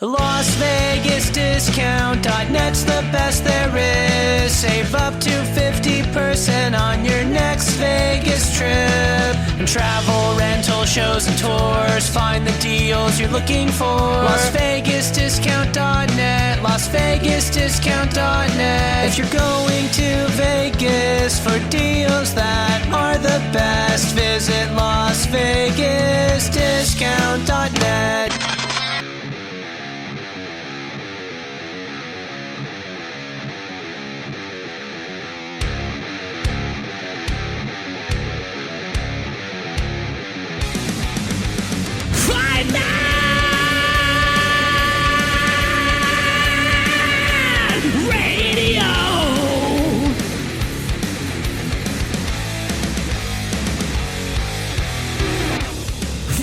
Las Vegas Discount.net's the best there is. Save up to 50% on your next Vegas trip. And travel, rental, shows, and tours. Find the deals you're looking for. Las Vegas Discount.net. Las Vegas Discount.net. If you're going to Vegas for deals that are the best, visit Las Vegas Discount.net.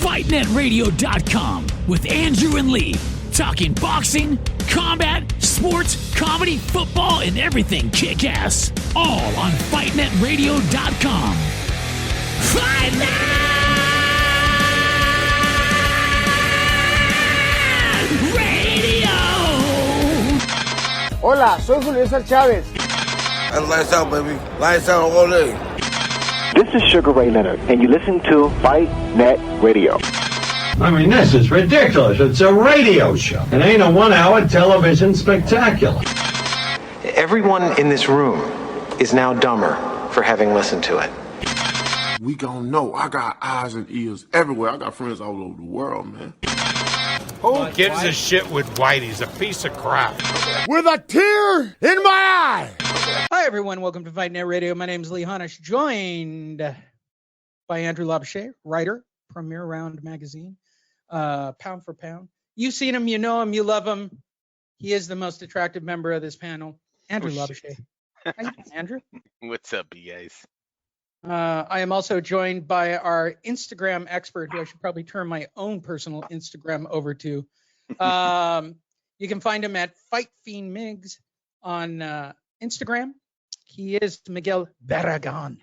FightNetRadio.com with Andrew and Lee, talking boxing, combat, sports, comedy, football, and everything kick-ass. All on FightNetRadio.com. Fight Net Radio! Hola, soy Julio César Chávez. That's lights out, baby. Lights out all day. This is Sugar Ray Leonard, and you listen to Fight Net Radio. I mean, this is ridiculous. It's a radio show. It ain't a 1-hour television spectacular. Everyone in this room is now dumber for having listened to it. We gon' know. I got eyes and ears everywhere. I got friends all over the world, man. Who gives a shit with Whitey? He's a piece of crap. With a tear in my eye. Hi, everyone. Welcome to Fight Net Radio. My name is Lee Honish, joined by Andrew Labouche, writer, Premier Round Magazine, Pound for Pound. You've seen him, you know him, you love him. He is the most attractive member of this panel, Andrew Labouche. How you doing, Andrew? What's up, you guys? I am also joined by our Instagram expert, who I should probably turn my own personal Instagram over to. You can find him at Fight Fiend Migs on Instagram. He is Miguel Barragan.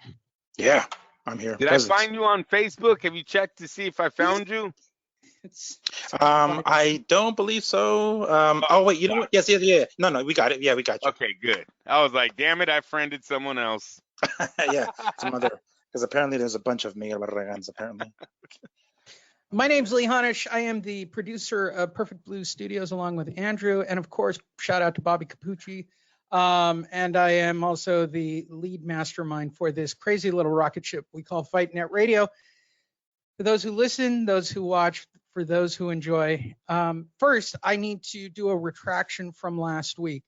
Yeah, I'm here. Did I find you on Facebook? Have you checked to see if I found you? I don't believe so. Oh wait, you know what? Yes, yeah. No, we got it. Yeah, we got you. Okay, good. I was like, damn it, I friended someone else. Yeah, some other, because apparently there's a bunch of Miguel Barragans apparently. My name's Lee Honish. I am the producer of Perfect Blue Studios along with Andrew, and of course, shout out to Bobby Capucci. And I am also the lead mastermind for this crazy little rocket ship we call Fight Net Radio. For those who listen, those who watch, for those who enjoy. First, I need to do a retraction from last week.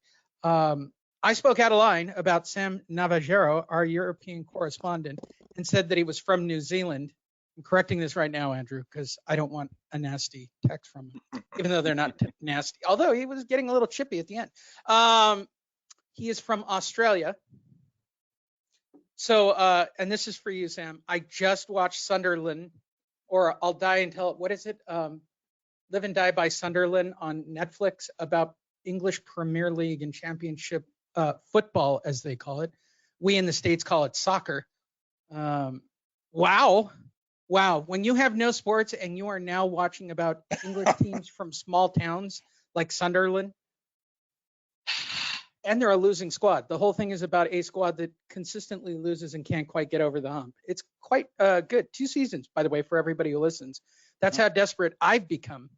I spoke out of line about Sam Navajero, our European correspondent, and said that he was from New Zealand. I'm correcting this right now, Andrew, because I don't want a nasty text from him, even though they're not nasty. Although he was getting a little chippy at the end. He is from Australia. So, and this is for you, Sam. I just watched Sunderland, or I'll Die Until, what is it? Live and Die by Sunderland on Netflix, about English Premier League and Championship football, as they call it. We in the States call it soccer. Wow. When you have no sports and you are now watching about English teams from small towns like Sunderland, and they're a losing squad. The whole thing is about a squad that consistently loses and can't quite get over the hump. It's quite good. 2 seasons, by the way, for everybody who listens. That's how desperate I've become.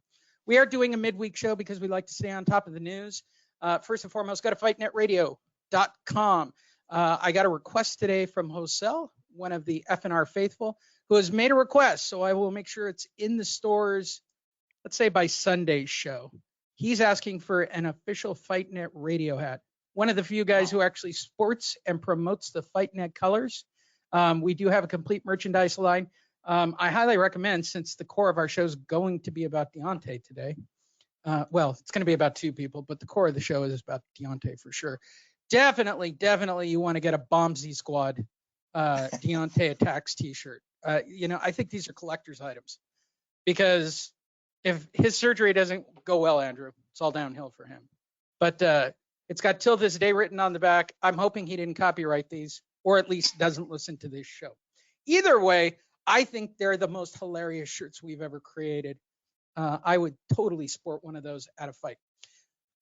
We are doing a midweek show because we like to stay on top of the news. First and foremost, go to fightnetradio.com. I got a request today from Hosel, one of the FNR faithful, who has made a request. So I will make sure it's in the stores, let's say by Sunday's show. He's asking for an official FightNet radio hat. One of the few guys who actually sports and promotes the FightNet colors. We do have a complete merchandise line. I highly recommend, since the core of our show is going to be about Deontay today. Well, it's going to be about 2 people, but the core of the show is about Deontay for sure. Definitely you want to get a Bombsy Squad Deontay Attacks t-shirt. I think these are collector's items, because if his surgery doesn't go well, Andrew, it's all downhill for him. But it's got "till this day" written on the back. I'm hoping he didn't copyright these, or at least doesn't listen to this show. Either way, I think they're the most hilarious shirts we've ever created. I would totally sport one of those at a fight.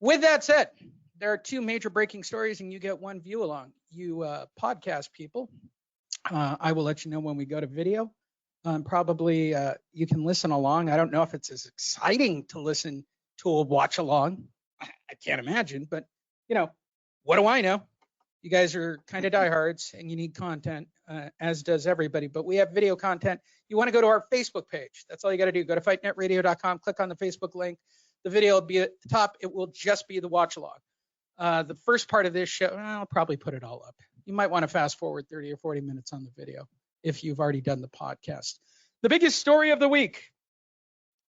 With that said, there are two major breaking stories, and you get one view along. You podcast people, I will let you know when we go to video. Probably you can listen along. I don't know if it's as exciting to listen to a watch along. I can't imagine, but what do I know? You guys are kind of diehards and you need content, as does everybody, but we have video content. You want to go to our Facebook page. That's all you got to do. Go to fightnetradio.com, click on the Facebook link. The video will be at the top. It will just be the watch along. The first part of this show, I'll probably put it all up. You might want to fast forward 30 or 40 minutes on the video if you've already done the podcast. The biggest story of the week.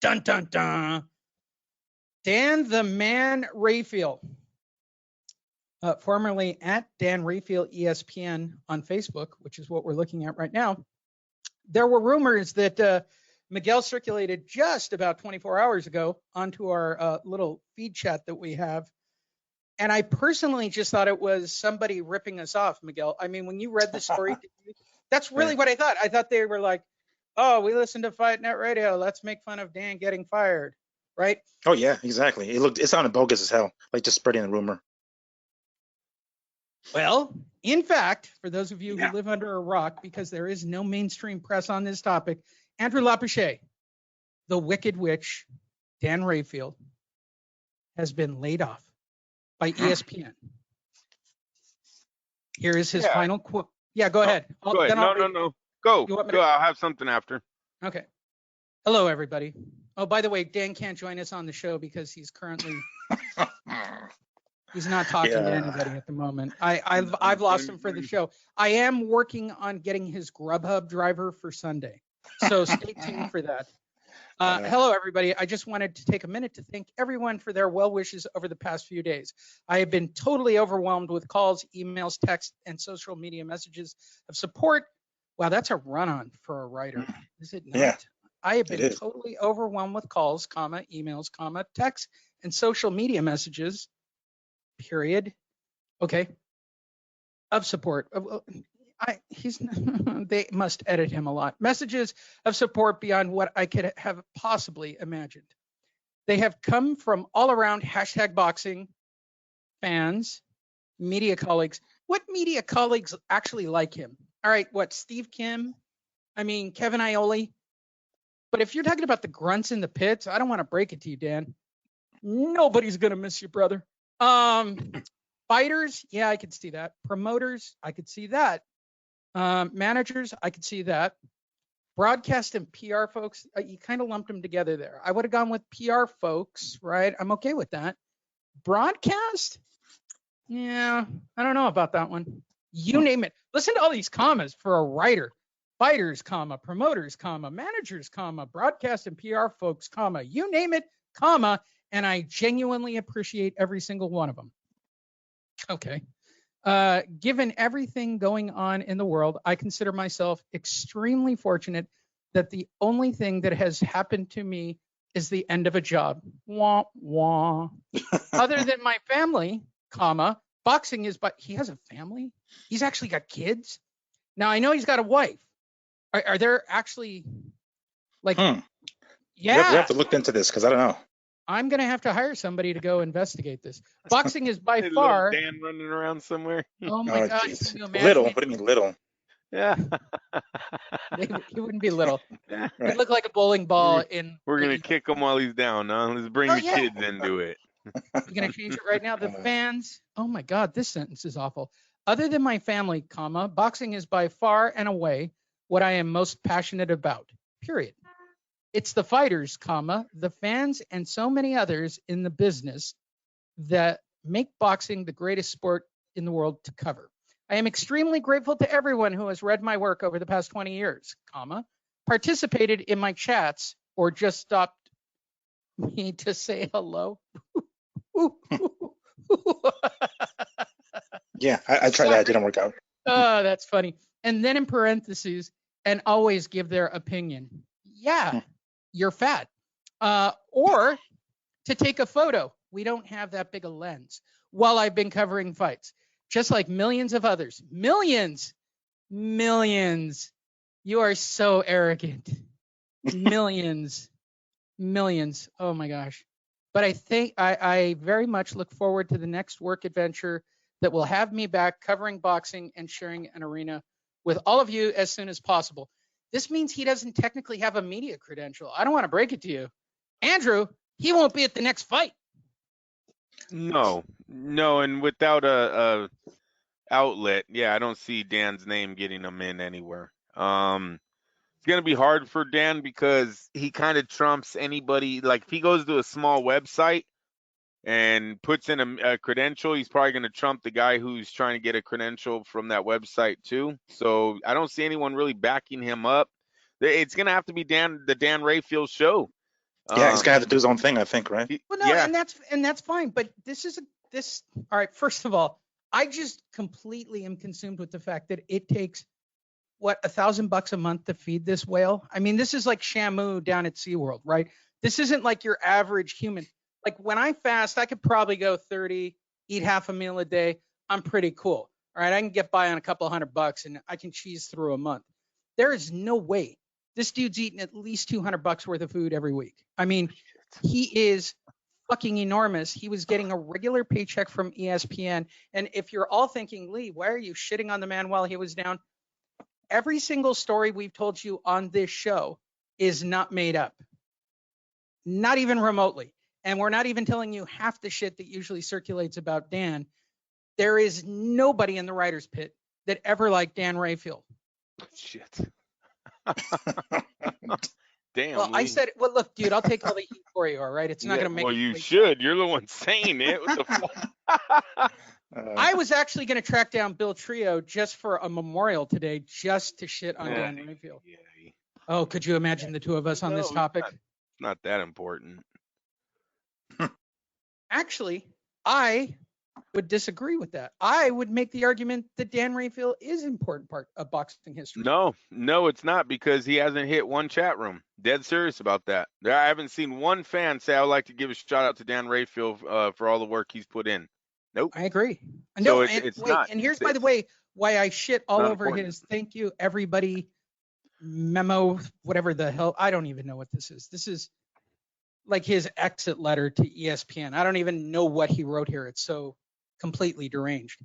Dun, dun, dun. Dan the Man Rafael, formerly at Dan Rafael ESPN on Facebook, which is what we're looking at right now. There were rumors that Miguel circulated just about 24 hours ago onto our little feed chat that we have. And I personally just thought it was somebody ripping us off, Miguel. I mean, when you read the story, that's really what I thought. I thought they were like, oh, we listen to Fight Net Radio. Let's make fun of Dan getting fired, right? Oh, yeah, exactly. It sounded bogus as hell, like just spreading the rumor. Well, in fact, for those of you who live under a rock, because there is no mainstream press on this topic, Andrew Lapouche, the Wicked Witch, Dan Rafael, has been laid off by ESPN. Here is his final quote. Yeah, go ahead. Go ahead. No. Go. I'll have something after. Okay. Hello, everybody. Oh, by the way, Dan can't join us on the show because he's currently he's not talking to anybody at the moment. I've lost him for the show. I am working on getting his Grubhub driver for Sunday, so stay tuned for that. Hello, everybody. I just wanted to take a minute to thank everyone for their well wishes over the past few days. I have been totally overwhelmed with calls, emails, texts, and social media messages of support. Wow, that's a run-on for a writer, is it not? Yeah, I have been totally overwhelmed with calls, emails, texts, and social media messages, period. Okay. Of support. They must edit him a lot. Messages of support beyond what I could have possibly imagined. They have come from all around #boxing, fans, media colleagues. What media colleagues actually like him? All right, what, Steve Kim? I mean, Kevin Iole? But if you're talking about the grunts in the pits, I don't want to break it to you, Dan. Nobody's going to miss you, brother. Fighters, yeah, I could see that. Promoters, I could see that. Managers, I could see that. Broadcast and PR folks, you kind of lumped them together there. I would have gone with PR folks, right? I'm okay with that. Broadcast? Yeah, I don't know about that one. You name it. Listen to all these commas for a writer. Fighters, comma, promoters, comma, managers, comma, broadcast and PR folks, comma, you name it, comma, and I genuinely appreciate every single one of them. Okay. Given everything going on in the world, I consider myself extremely fortunate that the only thing that has happened to me is the end of a job. Wah, wah. Other than my family, comma, boxing is, but he has a family? He's actually got kids? Now, I know he's got a wife. Are there actually, like, yeah. We have to look into this because I don't know. I'm going to have to hire somebody to go investigate this. Boxing is by Hey, far. little Dan running around somewhere. Oh, my God. Geez. Can you imagine? Little? What do you mean little? Yeah. He wouldn't be little. He'd look like a bowling ball in. We're going to kick him while he's down, huh? Let's bring the kids into it. You're going to change it right now? The fans. Oh, my God. This sentence is awful. Other than my family, comma, boxing is by far and away what I am most passionate about, period. It's the fighters, comma, the fans, and so many others in the business that make boxing the greatest sport in the world to cover. I am extremely grateful to everyone who has read my work over the past 20 years, comma, participated in my chats, or just stopped me to say hello. Yeah, I tried that. It didn't work out. Oh, that's funny. And then in parentheses, and always give their opinion. Yeah, you're fat. Or to take a photo. We don't have that big a lens. While I've been covering fights, just like millions of others. Millions. You are so arrogant. Millions Millions. Oh my gosh. But I think I very much look forward to the next work adventure that will have me back covering boxing and sharing an arena with all of you as soon as possible. This means he doesn't technically have a media credential. I don't want to break it to you. Andrew, he won't be at the next fight. No, and without a outlet, I don't see Dan's name getting him in anywhere. It's gonna be hard for Dan because he kind of trumps anybody. Like if he goes to a small website and puts in a credential, he's probably gonna trump the guy who's trying to get a credential from that website too. So I don't see anyone really backing him up. It's gonna have to be the Dan Rayfield show. Yeah, he's gonna have to do his own thing, I think, right? Well, no, and that's fine. But this. All right. First of all, I just completely am consumed with the fact that it takes $1,000 a month to feed this whale. I mean, this is like Shamu down at SeaWorld, right? This isn't like your average human. Like when I fast, I could probably go 30, eat half a meal a day. I'm pretty cool. All right. I can get by on a couple $100 and I can cheese through a month. There is no way this dude's eating at least $200 worth of food every week. I mean, he is fucking enormous. He was getting a regular paycheck from ESPN. And if you're all thinking, Lee, why are you shitting on the man while he was down? Every single story we've told you on this show is not made up. Not even remotely. And we're not even telling you half the shit that usually circulates about Dan. There is nobody in the writer's pit that ever liked Dan Rayfield. Shit. Damn. Well, I said, well, look, dude, I'll take all the heat for you, all right? It's not going to make Well, you should. You're the one saying it. What the fuck? I was actually going to track down Bill Trio just for a memorial today, just to shit on Dan Rayfield. Yeah. Oh, could you imagine the two of us on this topic? It's not that important. Actually, I would disagree with that. I would make the argument that Dan Rayfield is an important part of boxing history. No, it's not, because he hasn't hit one chat room. Dead serious about that. I haven't seen one fan say I would like to give a shout out to Dan Rayfield for all the work he's put in. Nope. I agree. So No, it's not. And here's, by the way, why I shit all over his thank you, everybody memo, whatever the hell. I don't even know what this is. This is like his exit letter to ESPN. I don't even know what he wrote here. It's so completely deranged.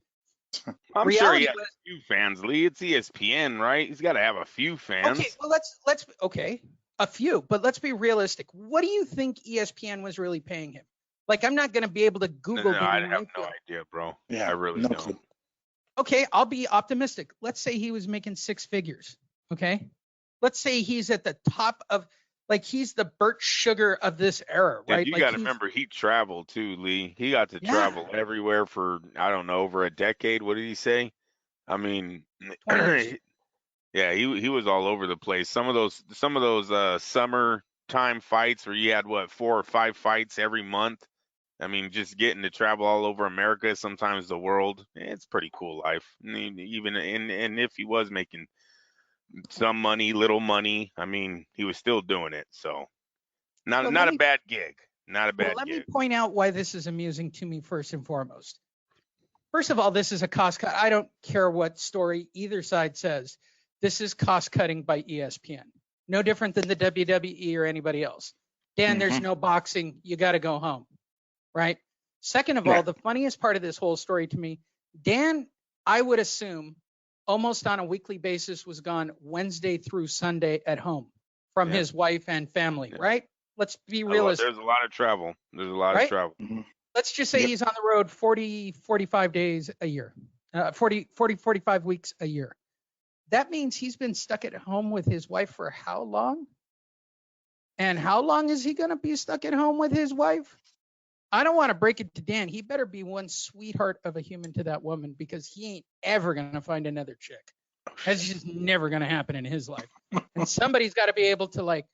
I'm sure he has a few fans, Lee. It's ESPN, right? He's got to have a few fans. Okay, well, let's a few, but let's be realistic. What do you think ESPN was really paying him? Like, I'm not going to be able to Google. No, I have no idea, bro. Yeah, I really don't. Clue. Okay, I'll be optimistic. Let's say he was making six figures. Okay, let's say he's at the top of, like, he's the Burt Sugar of this era, right? You got to remember, he traveled too, Lee. He got to travel everywhere for, I don't know, over a decade. What did he say? I mean, yeah, he was all over the place. Some of those summertime fights where you had 4 or 5 fights every month. I mean, just getting to travel all over America, sometimes the world. It's a pretty cool life. Even and if he was making some money, little money, I mean, he was still doing it. So not a bad gig. Not a bad gig. Let me point out why this is amusing to me first and foremost. First of all, this is a cost cut. I don't care what story either side says. This is cost cutting by ESPN. No different than the WWE or anybody else. Dan, there's no boxing. You got to go home. Right. Second of all, the funniest part of this whole story to me, Dan, I would assume almost on a weekly basis was gone Wednesday through Sunday at home from his wife and family. Right. Let's be realistic. There's a lot of travel. Of travel. Let's just say he's on the road 40, 45 days a year, 45 weeks a year. That means he's been stuck at home with his wife for how long? And how long is he going to be stuck at home with his wife? I don't want to break it to Dan. He better be one sweetheart of a human to that woman, because he ain't ever going to find another chick. That's just never going to happen in his life. And somebody's got to be able to, like,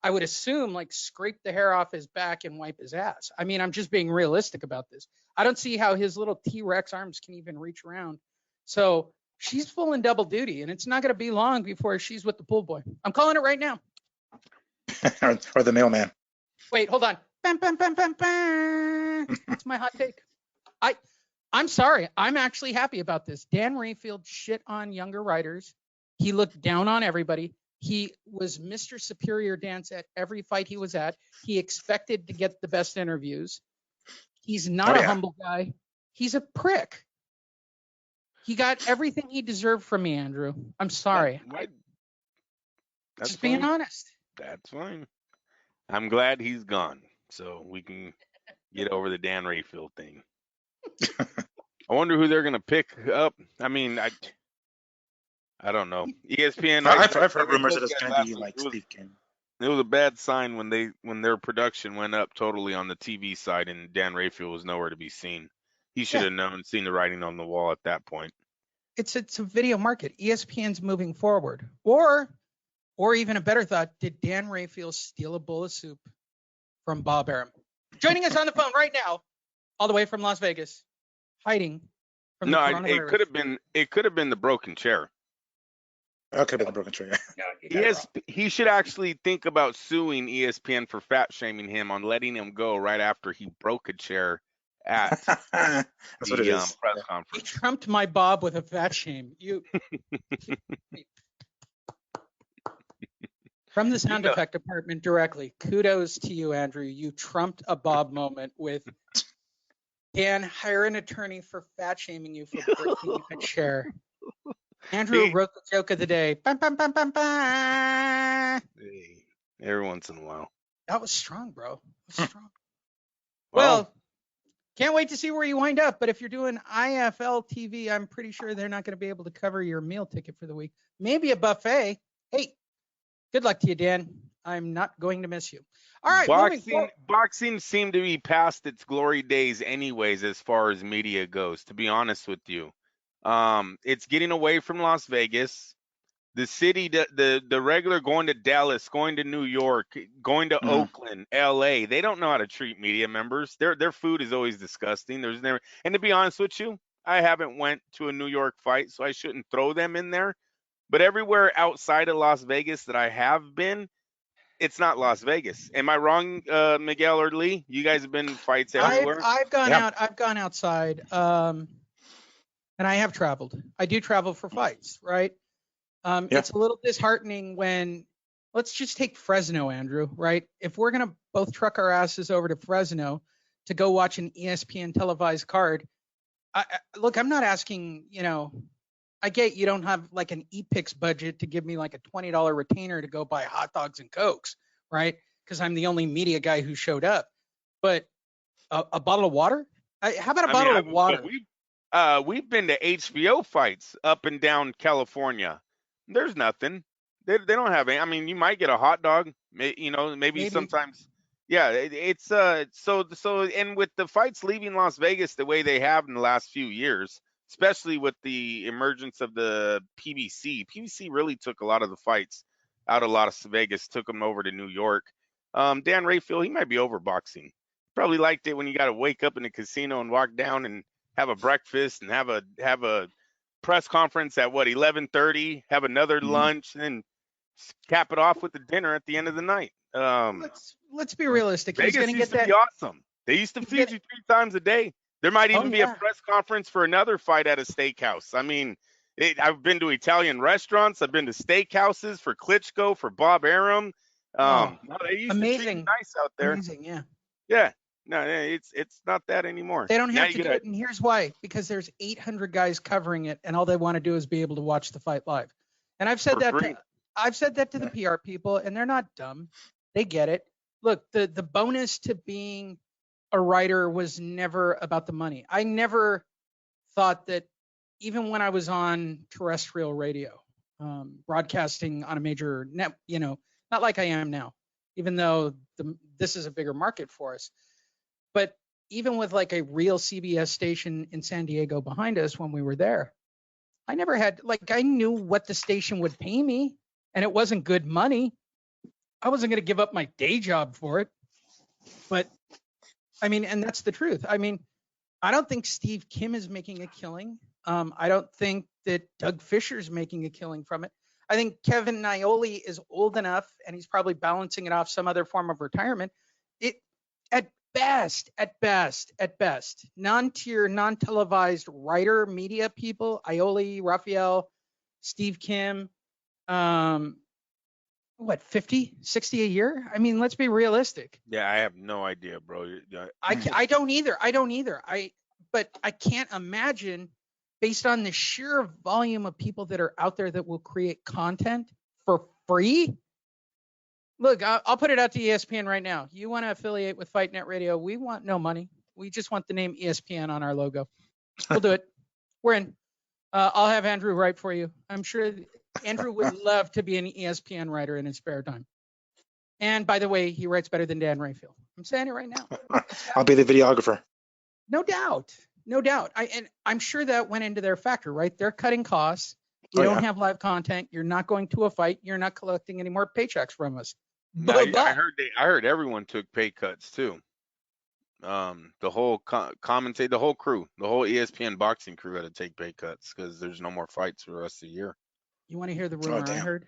I would assume, like, scrape the hair off his back and wipe his ass. I mean, I'm just being realistic about this. I don't see how his little T-Rex arms can even reach around. So she's full in double duty, and it's not going to be long before she's with the pool boy. I'm calling it right now. or the mailman. Wait, hold on. Bam, bam, bam, bam, bam. That's my hot take. I'm sorry. I'm actually happy about this. Dan Rayfield shit on younger writers. He looked down on everybody. He was Mr. Superior Dance at every fight he was at. He expected to get the best interviews. He's not a humble guy. He's a prick. He got everything he deserved from me, Andrew. I'm sorry. That's Just being honest. That's fine. I'm glad he's gone, so we can get over the Dan Rayfield thing. I wonder who they're gonna pick up. I mean, I don't know. ESPN. I've heard rumors that it's gonna be like Steve Kim. It was a bad sign when their production went up totally on the TV side and Dan Rayfield was nowhere to be seen. He should have known, seen the writing on the wall at that point. It's a video market. ESPN's moving forward. Or even a better thought, did Dan Rayfield steal a bowl of soup from Bob Arum? Joining us on the phone right now, all the way from Las Vegas, hiding from the coronavirus. It could have been the broken chair. That could have been the broken chair. He should actually think about suing ESPN for fat shaming him on letting him go right after he broke a chair at the press conference. He trumped my Bob with a fat shame. From the sound effect department directly, kudos to you, Andrew. You trumped a Bob moment with Dan, hire an attorney for fat shaming you for breaking a chair. Andrew wrote the joke of the day. Bam, bam, bam, bam, bam. Hey, every once in a while. That was strong, bro. That was strong. Well, can't wait to see where you wind up. But if you're doing IFL TV, I'm pretty sure they're not going to be able to cover your meal ticket for the week. Maybe a buffet. Hey, good luck to you, Dan. I'm not going to miss you. All right. Boxing seemed to be past its glory days anyways, as far as media goes, to be honest with you. It's getting away from Las Vegas. The city, the regular going to Dallas, going to New York, going to Oakland, LA, they don't know how to treat media members. Their food is always disgusting. And to be honest with you, I haven't went to a New York fight, so I shouldn't throw them in there. But everywhere outside of Las Vegas that I have been, it's not Las Vegas. Am I wrong, Miguel or Lee? You guys have been fights everywhere? I've gone out. I've gone outside. And I have traveled. I do travel for fights, right? It's a little disheartening when, let's just take Fresno, Andrew, right? If we're going to both truck our asses over to Fresno to go watch an ESPN televised card, look, I'm not asking, I get you don't have like an ePix budget to give me like a $20 retainer to go buy hot dogs and Cokes, right? Because I'm the only media guy who showed up. But a bottle of water? How about a bottle of water? We've been to HBO fights up and down California. There's nothing. They don't have any. I mean, you might get a hot dog, maybe sometimes. Yeah, it's so and with the fights leaving Las Vegas the way they have in the last few years, especially with the emergence of the PBC. PBC really took a lot of the fights out of Las Vegas, took them over to New York. Dan Rayfield, he might be over boxing. Probably liked it when you got to wake up in a casino and walk down and have a breakfast and have a press conference at 11:30, have another lunch, and then cap it off with the dinner at the end of the night. Let's be realistic. Vegas used to be awesome. They used to feed you 3 times a day. There might even be a press conference for another fight at a steakhouse. I mean, I've been to Italian restaurants. I've been to steakhouses for Klitschko, for Bob Arum. They used to treat you nice out there. Amazing, yeah. Yeah. No, it's not that anymore. They don't have to do it, and here's why. Because there's 800 guys covering it, and all they want to do is be able to watch the fight live. And I've said that to the PR people, and they're not dumb. They get it. Look, the bonus to being a writer was never about the money. I never thought that, even when I was on terrestrial radio, broadcasting on a major net, not like I am now, even though this is a bigger market for us. But even with like a real CBS station in San Diego behind us when we were there, I never had, I knew what the station would pay me, and it wasn't good money. I wasn't going to give up my day job for it. But I mean, and that's the truth. I mean, I don't think Steve Kim is making a killing. I don't think that Doug Fisher's making a killing from it. I think Kevin Naioli is old enough, and he's probably balancing it off some other form of retirement. At best, non-tier, non-televised writer media people, Ioli, Rafael, Steve Kim, what, 50, 60 a year? I mean, let's be realistic. Yeah, I have no idea, bro. I don't either. But I can't imagine, based on the sheer volume of people that are out there that will create content for free. Look, I'll put it out to ESPN right now. You want to affiliate with Fight Net Radio? We want no money. We just want the name ESPN on our logo. We'll do it. We're in. I'll have Andrew write for you. I'm sure Andrew would love to be an ESPN writer in his spare time. And by the way, he writes better than Dan Rayfield. I'm saying it right now. I'll be the videographer. No doubt. I'm sure that went into their factor, right? They're cutting costs. You don't have live content. You're not going to a fight. You're not collecting any more paychecks from us. No, I heard everyone took pay cuts too. The whole commentate, the whole crew, the whole ESPN boxing crew had to take pay cuts because there's no more fights for the rest of the year. You want to hear the rumor I heard?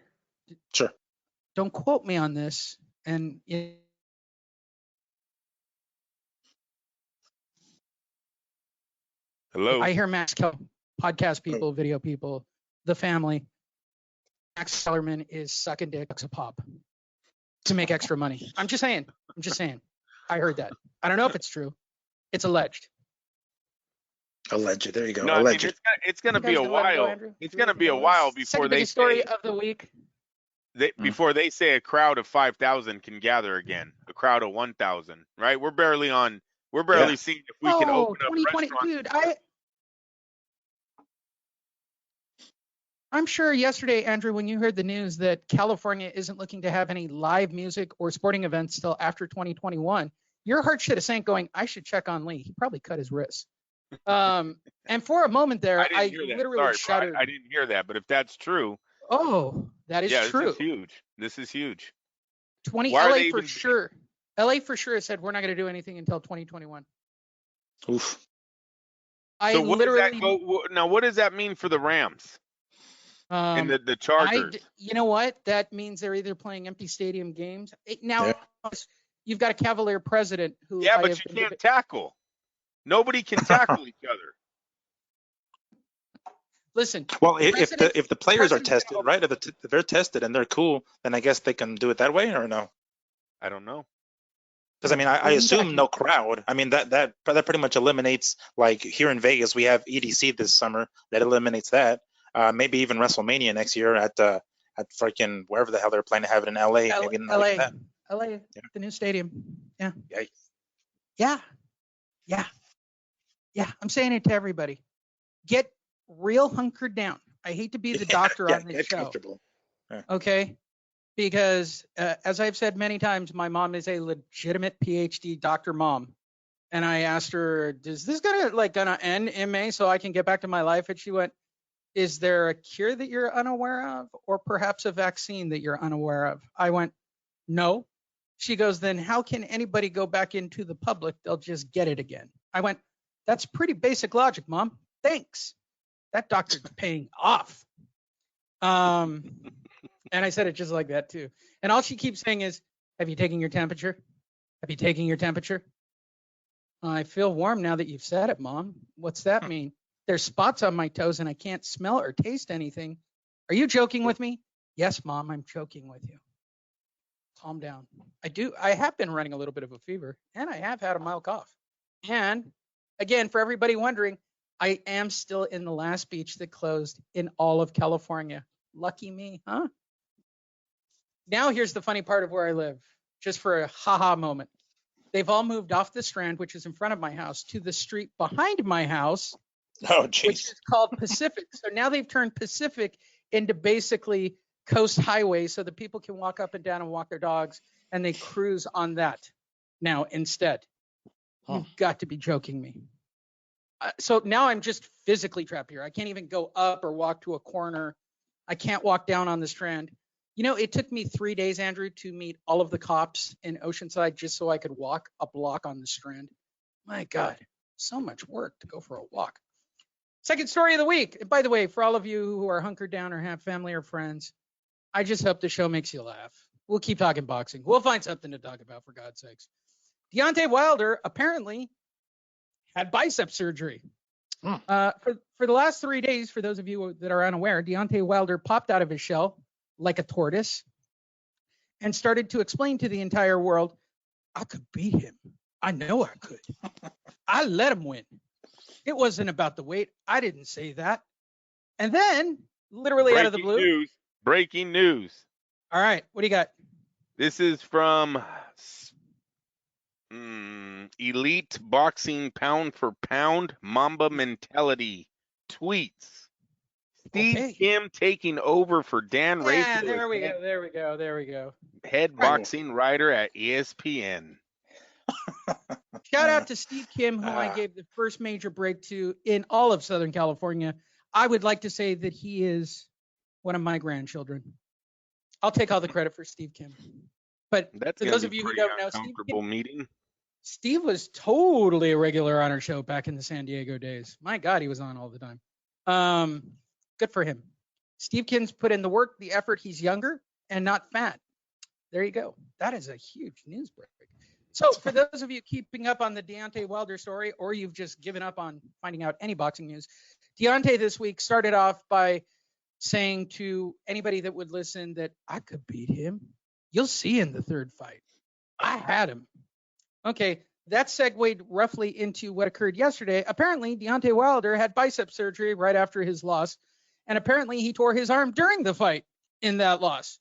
Sure. Don't quote me on this. And hello. I hear Max Kellerman, podcast people, video people, the family. Max Kellerman is sucking dicks a pop to make extra money. I'm just saying. I heard that. I don't know if it's true. It's alleged. Alleged. There you go. No, alleged. I mean, it's going to be a while. It's going to be a while before they story of the week. Before they say a crowd of 5,000 can gather again, a crowd of 1,000, right? We're barely seeing if we can open up restaurants. Dude, I'm sure yesterday, Andrew, when you heard the news that California isn't looking to have any live music or sporting events till after 2021, your heart should have sank going, I should check on Lee. He probably cut his wrist. And for a moment there, I literally shuddered. I didn't hear that, but if that's true. Oh, that is true. This is huge. LA for sure. LA for sure said we're not going to do anything until 2021. Oof. What does that mean for the Rams? And the Chargers. You know what? That means they're either playing empty stadium games. You've got a Cavalier president who. Yeah, but you can't tackle. Nobody can tackle each other. Listen. Well, if the players are tested, right? If they're tested and they're cool, then I guess they can do it that way, or no? I don't know. Because I mean, I assume no crowd. I mean that pretty much eliminates, like here in Vegas, we have EDC this summer. That eliminates that. Maybe even WrestleMania next year at freaking wherever the hell they're planning to have it in LA. Maybe in LA, the new stadium. Yeah. Yeah. I'm saying it to everybody. Get real hunkered down. I hate to be the doctor on this show. Comfortable. Yeah. Okay. Because as I've said many times, my mom is a legitimate PhD doctor mom. And I asked her, is this gonna end in May so I can get back to my life? And she went, is there a cure that you're unaware of, or perhaps a vaccine that you're unaware of? I went, no. She goes, then how can anybody go back into the public? They'll just get it again. I went, that's pretty basic logic, Mom. Thanks. That doctor's paying off. And I said it just like that too. And all she keeps saying is, have you taken your temperature? Have you taken your temperature? I feel warm now that you've said it, Mom. What's that mean? There's spots on my toes and I can't smell or taste anything. Are you joking with me? Yes, Mom, I'm joking with you. Calm down. I have been running a little bit of a fever and I have had a mild cough. And again, for everybody wondering, I am still in the last beach that closed in all of California. Lucky me, huh? Now here's the funny part of where I live, just for a haha moment. They've all moved off the Strand, which is in front of my house, to the street behind my house, which is called Pacific. So now they've turned Pacific into basically coast highway so that people can walk up and down and walk their dogs, and they cruise on that now instead. You've got to be joking me. So now I'm just physically trapped here. I can't even go up or walk to a corner. I can't walk down on the Strand. You know, it took me 3 days, Andrew, to meet all of the cops in Oceanside just so I could walk a block on the Strand. My God, so much work to go for a walk. Second story of the week. And by the way, for all of you who are hunkered down or have family or friends, I just hope the show makes you laugh. We'll keep talking boxing. We'll find something to talk about, for God's sakes. Deontay Wilder apparently had bicep surgery. For the last 3 days, for those of you that are unaware, Deontay Wilder popped out of his shell like a tortoise, and started to explain to the entire world, I could beat him. I know I could. I let him win. It wasn't about the weight. I didn't say that. And then, literally out of the blue. Breaking news. All right. What do you got? This is from Elite Boxing Pound for Pound Mamba Mentality tweets. Steve Kim taking over for Dan Rafael. Yeah, there we go. Head boxing writer at ESPN. Shout out to Steve Kim, who I gave the first major break to in all of Southern California. I would like to say that he is one of my grandchildren. I'll take all the credit for Steve Kim. But That's for those of you who don't know, Steve was totally a regular on our show back in the San Diego days. My God, he was on all the time. Good for him. Steve Kim's put in the work, the effort. He's younger and not fat. There you go. That is a huge news break. So for those of you keeping up on the Deontay Wilder story, or you've just given up on finding out any boxing news, Deontay this week started off by saying to anybody that would listen that I could beat him. You'll see in the third fight. I had him. Okay, that segued roughly into what occurred yesterday. Apparently, Deontay Wilder had bicep surgery right after his loss, and apparently he tore his arm during the fight in that loss.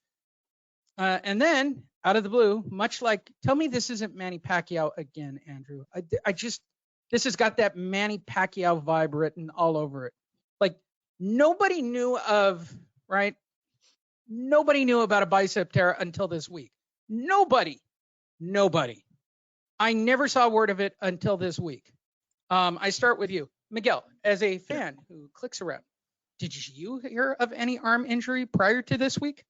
And then, out of the blue, much like, tell me this isn't Manny Pacquiao again, Andrew. This has got that Manny Pacquiao vibe written all over it. Like, nobody knew about a bicep tear until this week. Nobody. I never saw word of it until this week. I start with you, Miguel, as a fan who clicks around. Did you hear of any arm injury prior to this week?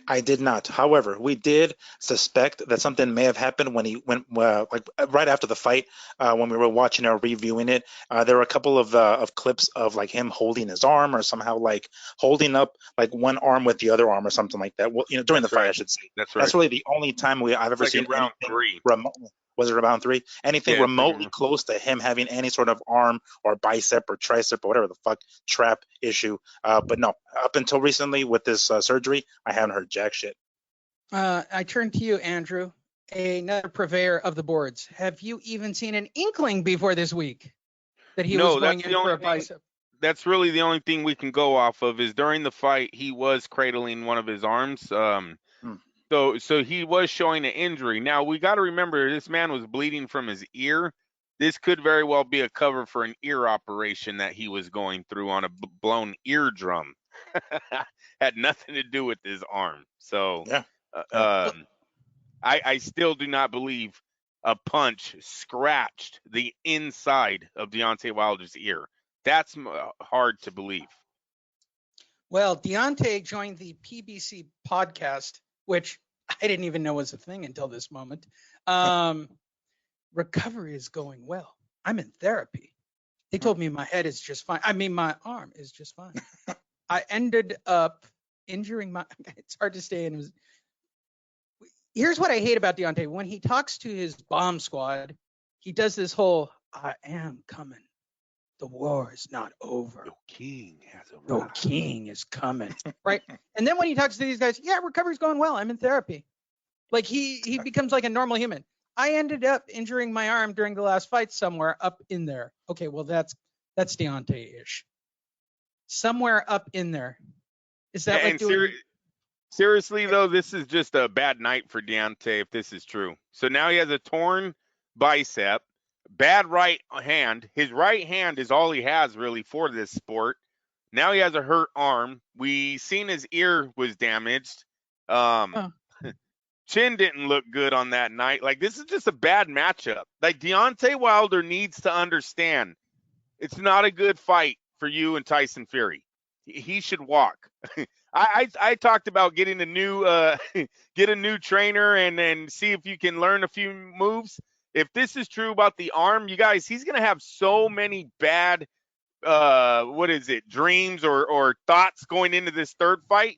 I did not. However, we did suspect that something may have happened when he went, right after the fight, when we were watching or reviewing it. There were a couple of clips of like him holding his arm or somehow like holding up like one arm with the other arm or something like that. Well, during the fight, I should say. That's right. That's really the only time I've ever seen round 3. Was it round 3? Anything remotely close to him having any sort of arm or bicep or tricep or whatever the fuck trap issue. But no, up until recently with this surgery, I haven't heard jack shit. I turn to you, Andrew, another purveyor of the boards. Have you even seen an inkling before this week that he was going in for a bicep? That's really the only thing we can go off of is during the fight, he was cradling one of his arms. So he was showing an injury. Now, we got to remember, this man was bleeding from his ear. This could very well be a cover for an ear operation that he was going through on a blown eardrum. Had nothing to do with his arm. So I still do not believe a punch scratched the inside of Deontay Wilder's ear. That's hard to believe. Well, Deontay joined the PBC podcast, which I didn't even know was a thing until this moment. Recovery is going well. I'm in therapy. They told me my head is just fine. I mean, my arm is just fine. I ended up injuring it's hard to stay in. Here's what I hate about Deontay. When he talks to his bomb squad, he does this whole, I am coming. The war is not over. No king has arrived. No king is coming. Right. And then when he talks to these guys, recovery's going well. I'm in therapy. Like he becomes like a normal human. I ended up injuring my arm during the last fight somewhere up in there. Okay, well that's Deontay-ish. Somewhere up in there. Is that like doing... Seriously though, this is just a bad night for Deontay if this is true. So now he has a torn bicep. Bad right hand. His right hand is all he has really for this sport. Now he has a hurt arm. We seen his ear was damaged. Chin didn't look good on that night. Like, this is just a bad matchup. Like, Deontay Wilder needs to understand it's not a good fight for you and Tyson Fury. He should walk. I talked about getting a new trainer and see if you can learn a few moves. If this is true about the arm, you guys, he's going to have so many bad, dreams or thoughts going into this third fight.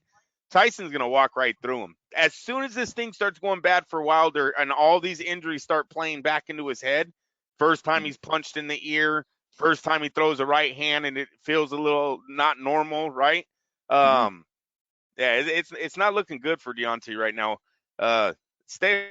Tyson's going to walk right through him. As soon as this thing starts going bad for Wilder and all these injuries start playing back into his head, first time he's punched in the ear, first time he throws a right hand and it feels a little not normal, right? Yeah, it's not looking good for Deontay right now. Stay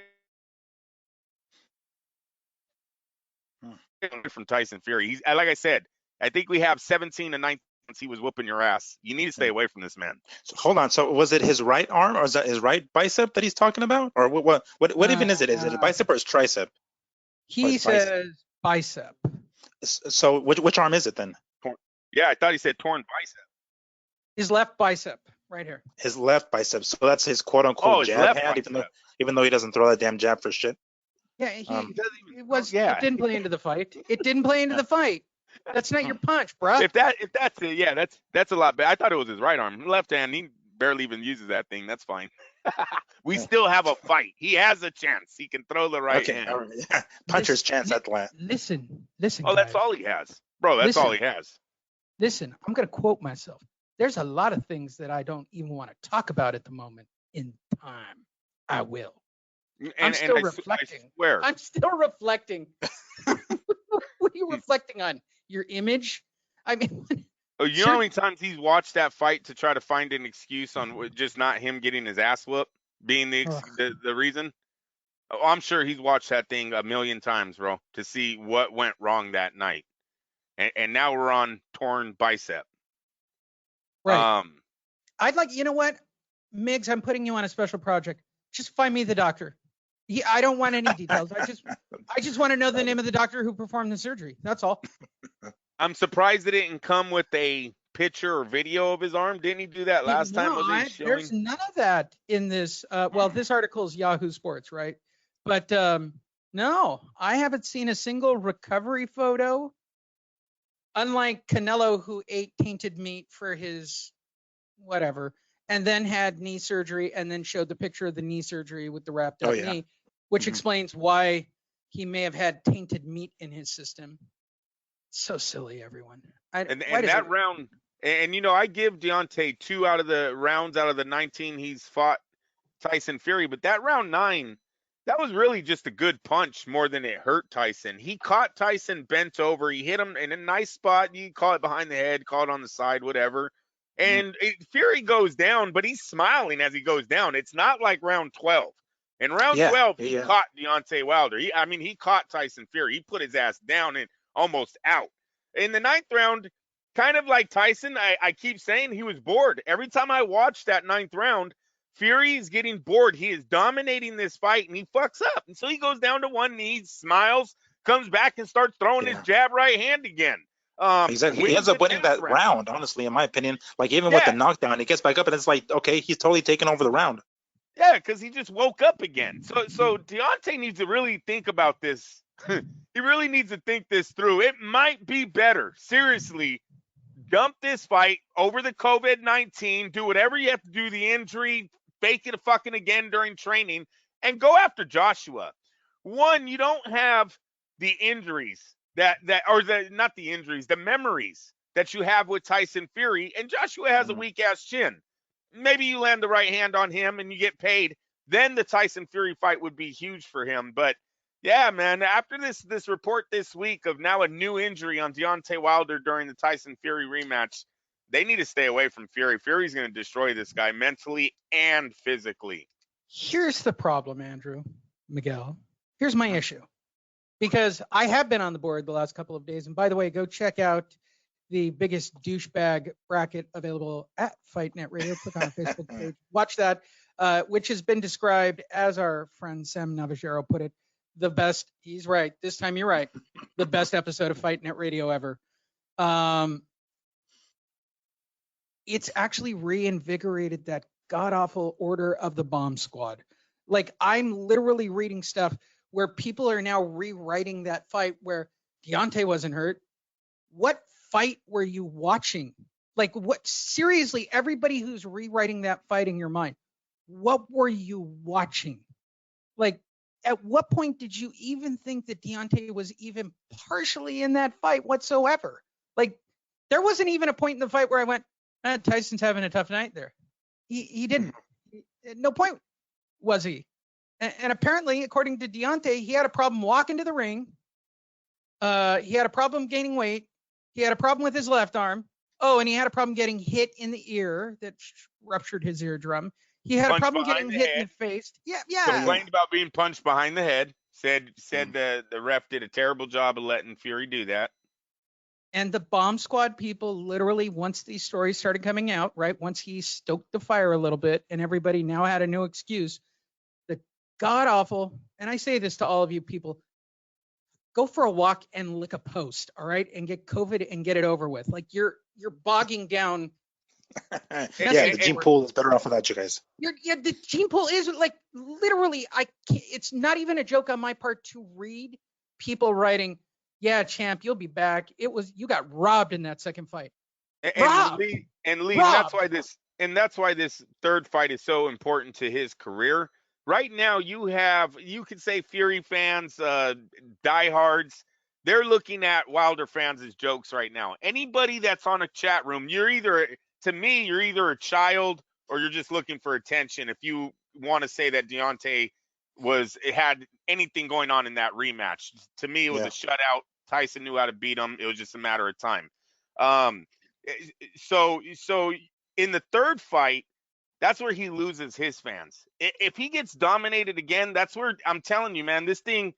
away from Tyson Fury. He's like I said, I think we have 17 to 19 since he was whooping your ass. You need to stay away from this man. So, hold on. So was it his right arm, or is that his right bicep that he's talking about, or what even is it? Is it a bicep or his tricep? He says bicep. So which arm is it then? Yeah, I thought he said torn bicep. His left bicep, right here. His left bicep. So that's his quote unquote jab hand, even though he doesn't throw that damn jab for shit. Yeah, it didn't play into the fight. It didn't play into the fight. That's not your punch, bro. If that's it, yeah, that's a lot better. I thought it was his right arm. Left hand, he barely even uses that thing. That's fine. We still have a fight. He has a chance. He can throw the right hand. All right. Puncher's chance at the last. Listen. Oh, that's all he has, bro. That's all he has. Listen, I'm gonna quote myself. There's a lot of things that I don't even want to talk about at the moment. In time, I will. I'm still reflecting. I'm still reflecting. What are you reflecting on? Your image? I mean, oh, you know how many times he's watched that fight to try to find an excuse on just not him getting his ass whooped being the reason? Oh, I'm sure he's watched that thing a million times, bro, to see what went wrong that night. And now we're on torn bicep. Right. I'd like, you know what, Miggs, I'm putting you on a special project. Just find me the doctor. I don't want any details. I just want to know the name of the doctor who performed the surgery. That's all. I'm surprised it didn't come with a picture or video of his arm. Didn't he do that last time? There's none of that in this. Well, this article is Yahoo Sports, right? But no, I haven't seen a single recovery photo. Unlike Canelo, who ate tainted meat for his whatever, and then had knee surgery, and then showed the picture of the knee surgery with the wrapped up knee, which explains why he may have had tainted meat in his system. So silly, everyone. And that round, and you know, I give Deontay 2 out of the rounds out of the 19 he's fought Tyson Fury, but that round 9, that was really just a good punch more than it hurt Tyson. He caught Tyson bent over. He hit him in a nice spot. You call it behind the head, call it on the side, whatever. And Fury goes down, but he's smiling as he goes down. It's not like round 12. In round 12, he caught Deontay Wilder. He caught Tyson Fury. He put his ass down and almost out. In the 9th round, kind of like Tyson, I keep saying he was bored. Every time I watch that 9th round, Fury is getting bored. He is dominating this fight, and he fucks up. And so he goes down to one knee, smiles, comes back, and starts throwing his jab right hand again. Exactly. He ends up winning that round, honestly, in my opinion. Like, even with the knockdown, he gets back up, and it's like, okay, he's totally taken over the round. Yeah, because he just woke up again. So Deontay needs to really think about this. He really needs to think this through. It might be better. Seriously, dump this fight over the COVID-19, do whatever you have to do, the injury, fake it fucking again during training, and go after Joshua. One, you don't have the injuries not the injuries, the memories that you have with Tyson Fury, and Joshua has a weak ass chin. Maybe you land the right hand on him and you get paid. Then the Tyson Fury fight would be huge for him. But yeah, man, after this report this week of now a new injury on Deontay Wilder during the Tyson Fury rematch, they need to stay away from Fury. Fury's going to destroy this guy mentally and physically. Here's the problem, Andrew, Miguel. Here's my issue. Because I have been on the board the last couple of days. And by the way, go check out the biggest douchebag bracket available at Fight Net Radio. Click on our Facebook page. Watch that, which has been described as our friend Sam Navajero put it, the best. He's right. This time you're right. The best episode of Fight Net Radio ever. It's actually reinvigorated that god-awful Order of the Bomb Squad. Like, I'm literally reading stuff where people are now rewriting that fight where Deontay wasn't hurt. What fight were you watching? Like, what? Seriously, everybody who's rewriting that fight in your mind, what were you watching? Like, at what point did you even think that Deontay was even partially in that fight whatsoever? Like, there wasn't even a point in the fight where I went, Tyson's having a tough night there. He didn't. No point was he. And apparently, according to Deontay, he had a problem walking to the ring. He had a problem gaining weight. He had a problem with his left arm. Oh, and he had a problem getting hit in the ear that ruptured his eardrum. He had a Punched problem behind getting the hit in head. the face. Yeah. Complained about being punched behind the head. Said the ref did a terrible job of letting Fury do that. And the bomb squad people literally, once these stories started coming out, right, once he stoked the fire a little bit and everybody now had a new excuse, the god awful, and I say this to all of you people, go for a walk and lick a post, all right, and get COVID and get it over with. Like you're bogging down. Yeah, the gene pool is better off without you guys. The gene pool is like literally, it's not even a joke on my part to read people writing, yeah, champ, you'll be back. You got robbed in that second fight. And Lee, that's why this third fight is so important to his career. Right now, you could say Fury fans, diehards, they're looking at Wilder fans as jokes right now. Anybody that's on a chat room, you're either a child or you're just looking for attention. If you want to say that Deontay had anything going on in that rematch, to me, it was a shutout. Tyson knew how to beat him. It was just a matter of time. So in the third fight, that's where he loses his fans. If he gets dominated again, that's where I'm telling you, man, this thing,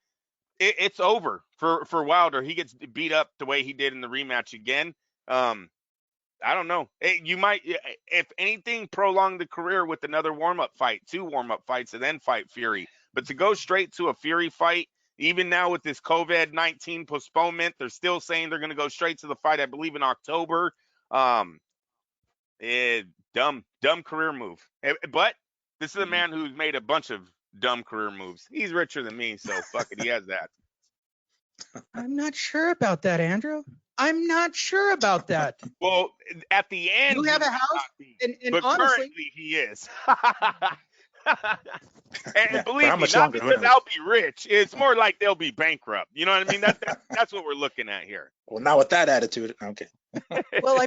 it's over for Wilder. He gets beat up the way he did in the rematch again. I don't know. You might, if anything, prolong the career with another warm-up fight, 2 warm-up fights, and then fight Fury. But to go straight to a Fury fight, even now with this COVID-19 postponement, they're still saying they're going to go straight to the fight, I believe, in October. Dumb career move. But this is a man who's made a bunch of dumb career moves. He's richer than me, so fuck it, he has that. I'm not sure about that, Andrew. I'm not sure about that. Well, at the end, you have a house, but honestly, currently he is. And believe me, not longer, because I'll be rich. It's more like they'll be bankrupt. You know what I mean? That's what we're looking at here. Well, not with that attitude. Okay. Well,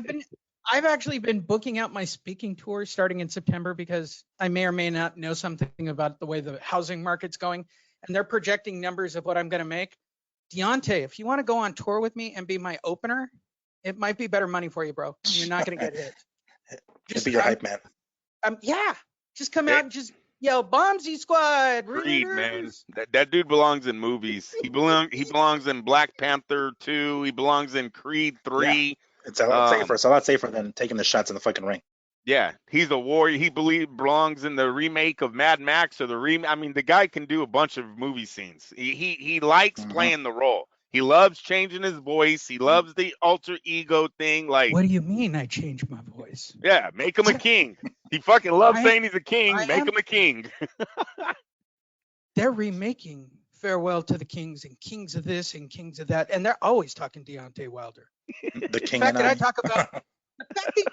I've actually been booking out my speaking tour starting in September because I may or may not know something about the way the housing market's going, and they're projecting numbers of what I'm going to make. Deontay, if you want to go on tour with me and be my opener, it might be better money for you, bro. You're not going to get hit. Just be your hype man. Yeah, just come out and just yell, Bombsy Squad. Creed, man. That dude belongs in movies. He belongs in Black Panther 2. He belongs in Creed 3. Yeah. It's a lot safer than taking the shots in the fucking ring. Yeah, he's a warrior. He belongs in the remake of Mad Max or I mean, the guy can do a bunch of movie scenes. He likes playing the role. He loves changing his voice. He loves the alter ego thing. Like, what do you mean I changed my voice? Yeah, make him a king. He fucking loves saying he's a king. Make him a king. They're remaking Farewell to the Kings and Kings of this and Kings of that, and they're always talking Deontay Wilder. The king. The fact that I talk about the fact that,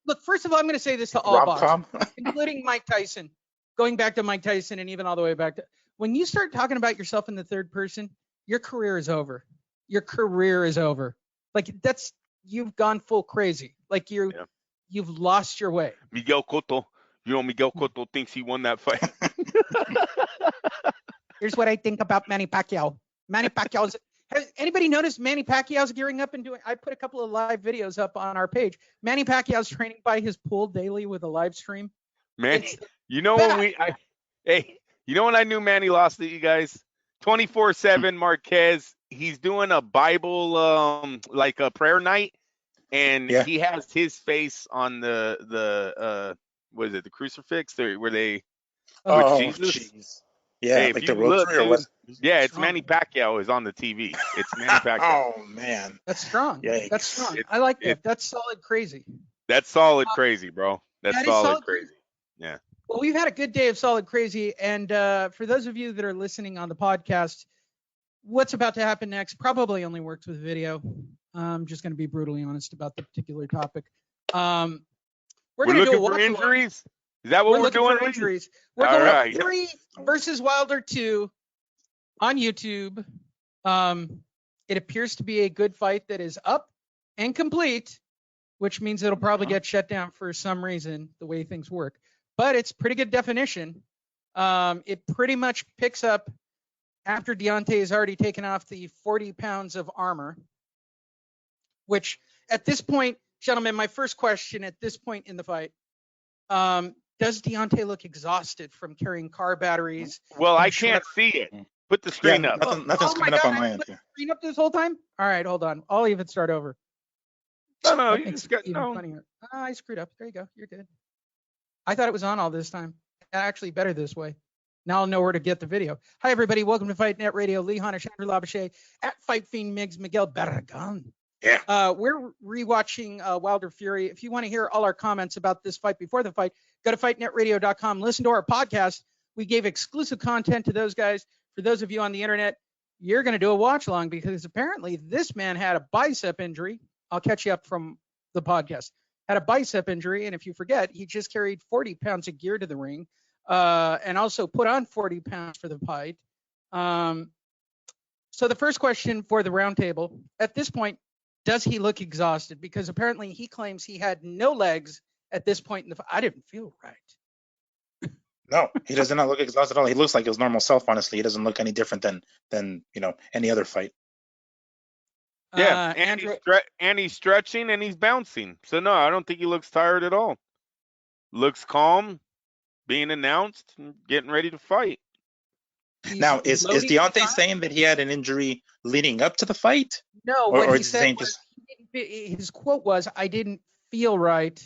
look, first of all, I'm going to say this to all boxers, including Mike Tyson, going back to Mike Tyson and even all the way back to when you start talking about yourself in the third person, your career is over. Your career is over. Like you've gone full crazy. Like you've lost your way. Miguel Cotto. Miguel Cotto thinks he won that fight. Here's what I think about Manny Pacquiao. Has anybody noticed Manny Pacquiao's gearing up and doing? I put a couple of live videos up on our page. Manny Pacquiao's training by his pool daily with a live stream. Manny, you know when I knew Manny lost it, you guys? 24/7 Marquez. He's doing a Bible like a prayer night, and he has his face on the what is it, the crucifix where they Jesus. Geez. Yeah, hey, like the rosary or what? Yeah, it's Manny Pacquiao is on the TV. It's Manny Pacquiao. Oh man, that's strong. Yikes. That's strong. I like that. That's solid crazy. That's solid crazy, bro. That's solid crazy. Yeah. Well, we've had a good day of solid crazy, and for those of you that are listening on the podcast, what's about to happen next probably only works with video. I'm just going to be brutally honest about the particular topipic. We're going to do a looking for injuries. Is that what we're doing? For injuries. We're going Fury versus Wilder 2 on YouTube. It appears to be a good fight that is up and complete, which means it'll probably get shut down for some reason, the way things work. But it's pretty good definition. It pretty much picks up after Deontay has already taken off the 40 pounds of armor, which at this point, gentlemen, my first question at this point in the fight, Does Deontay look exhausted from carrying car batteries? Well, I can't see it. Put the screen up. Nothing's coming up on my end. Put the screen up this whole time? All right, hold on. I'll even start over. No, That you makes just got it even no. funnier. I screwed up. There you go. You're good. I thought it was on all this time. Actually, better this way. Now I'll know where to get the video. Hi, everybody. Welcome to Fight Net Radio. Lee Hunter, Chandra Labouche, at Fight Fiend Miggs, Miguel Barragan. Yeah. We're rewatching Wilder Fury. If you want to hear all our comments about this fight before the fight, go to fightnetradio.com. Listen to our podcast. We gave exclusive content to those guys. For those of you on the internet, you're going to do a watch along because apparently this man had a bicep injury. I'll catch you up from the podcast. Had a bicep injury, and if you forget, he just carried 40 pounds of gear to the ring, and also put on 40 pounds for the fight. So the first question for the roundtable, at this point, does he look exhausted? Because apparently he claims he had no legs at this point in the fight. I didn't feel right. No, he does not look exhausted at all. He looks like his normal self, honestly. He doesn't look any different than any other fight. Yeah, and he's stretching and he's bouncing. So no, I don't think he looks tired at all. Looks calm, being announced, and getting ready to fight. Now, is Deontay saying that he had an injury leading up to the fight? No, what he said was, his quote was, "I didn't feel right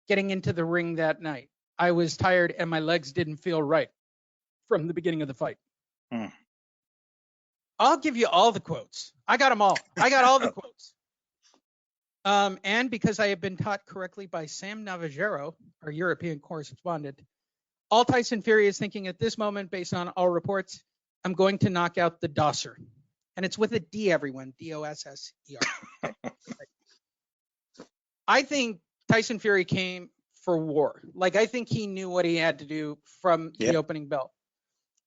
getting into the ring that night. I was tired and my legs didn't feel right from the beginning of the fight." I'll give you all the quotes. I got them all. I got all the quotes. And because I have been taught correctly by Sam Navajero, our European correspondent, all Tyson Fury is thinking at this moment, based on all reports, I'm going to knock out the Dosser. And it's with a D, everyone. D-O-S-S-E-R. I think Tyson Fury came for war. Like, I think he knew what he had to do from the opening bell.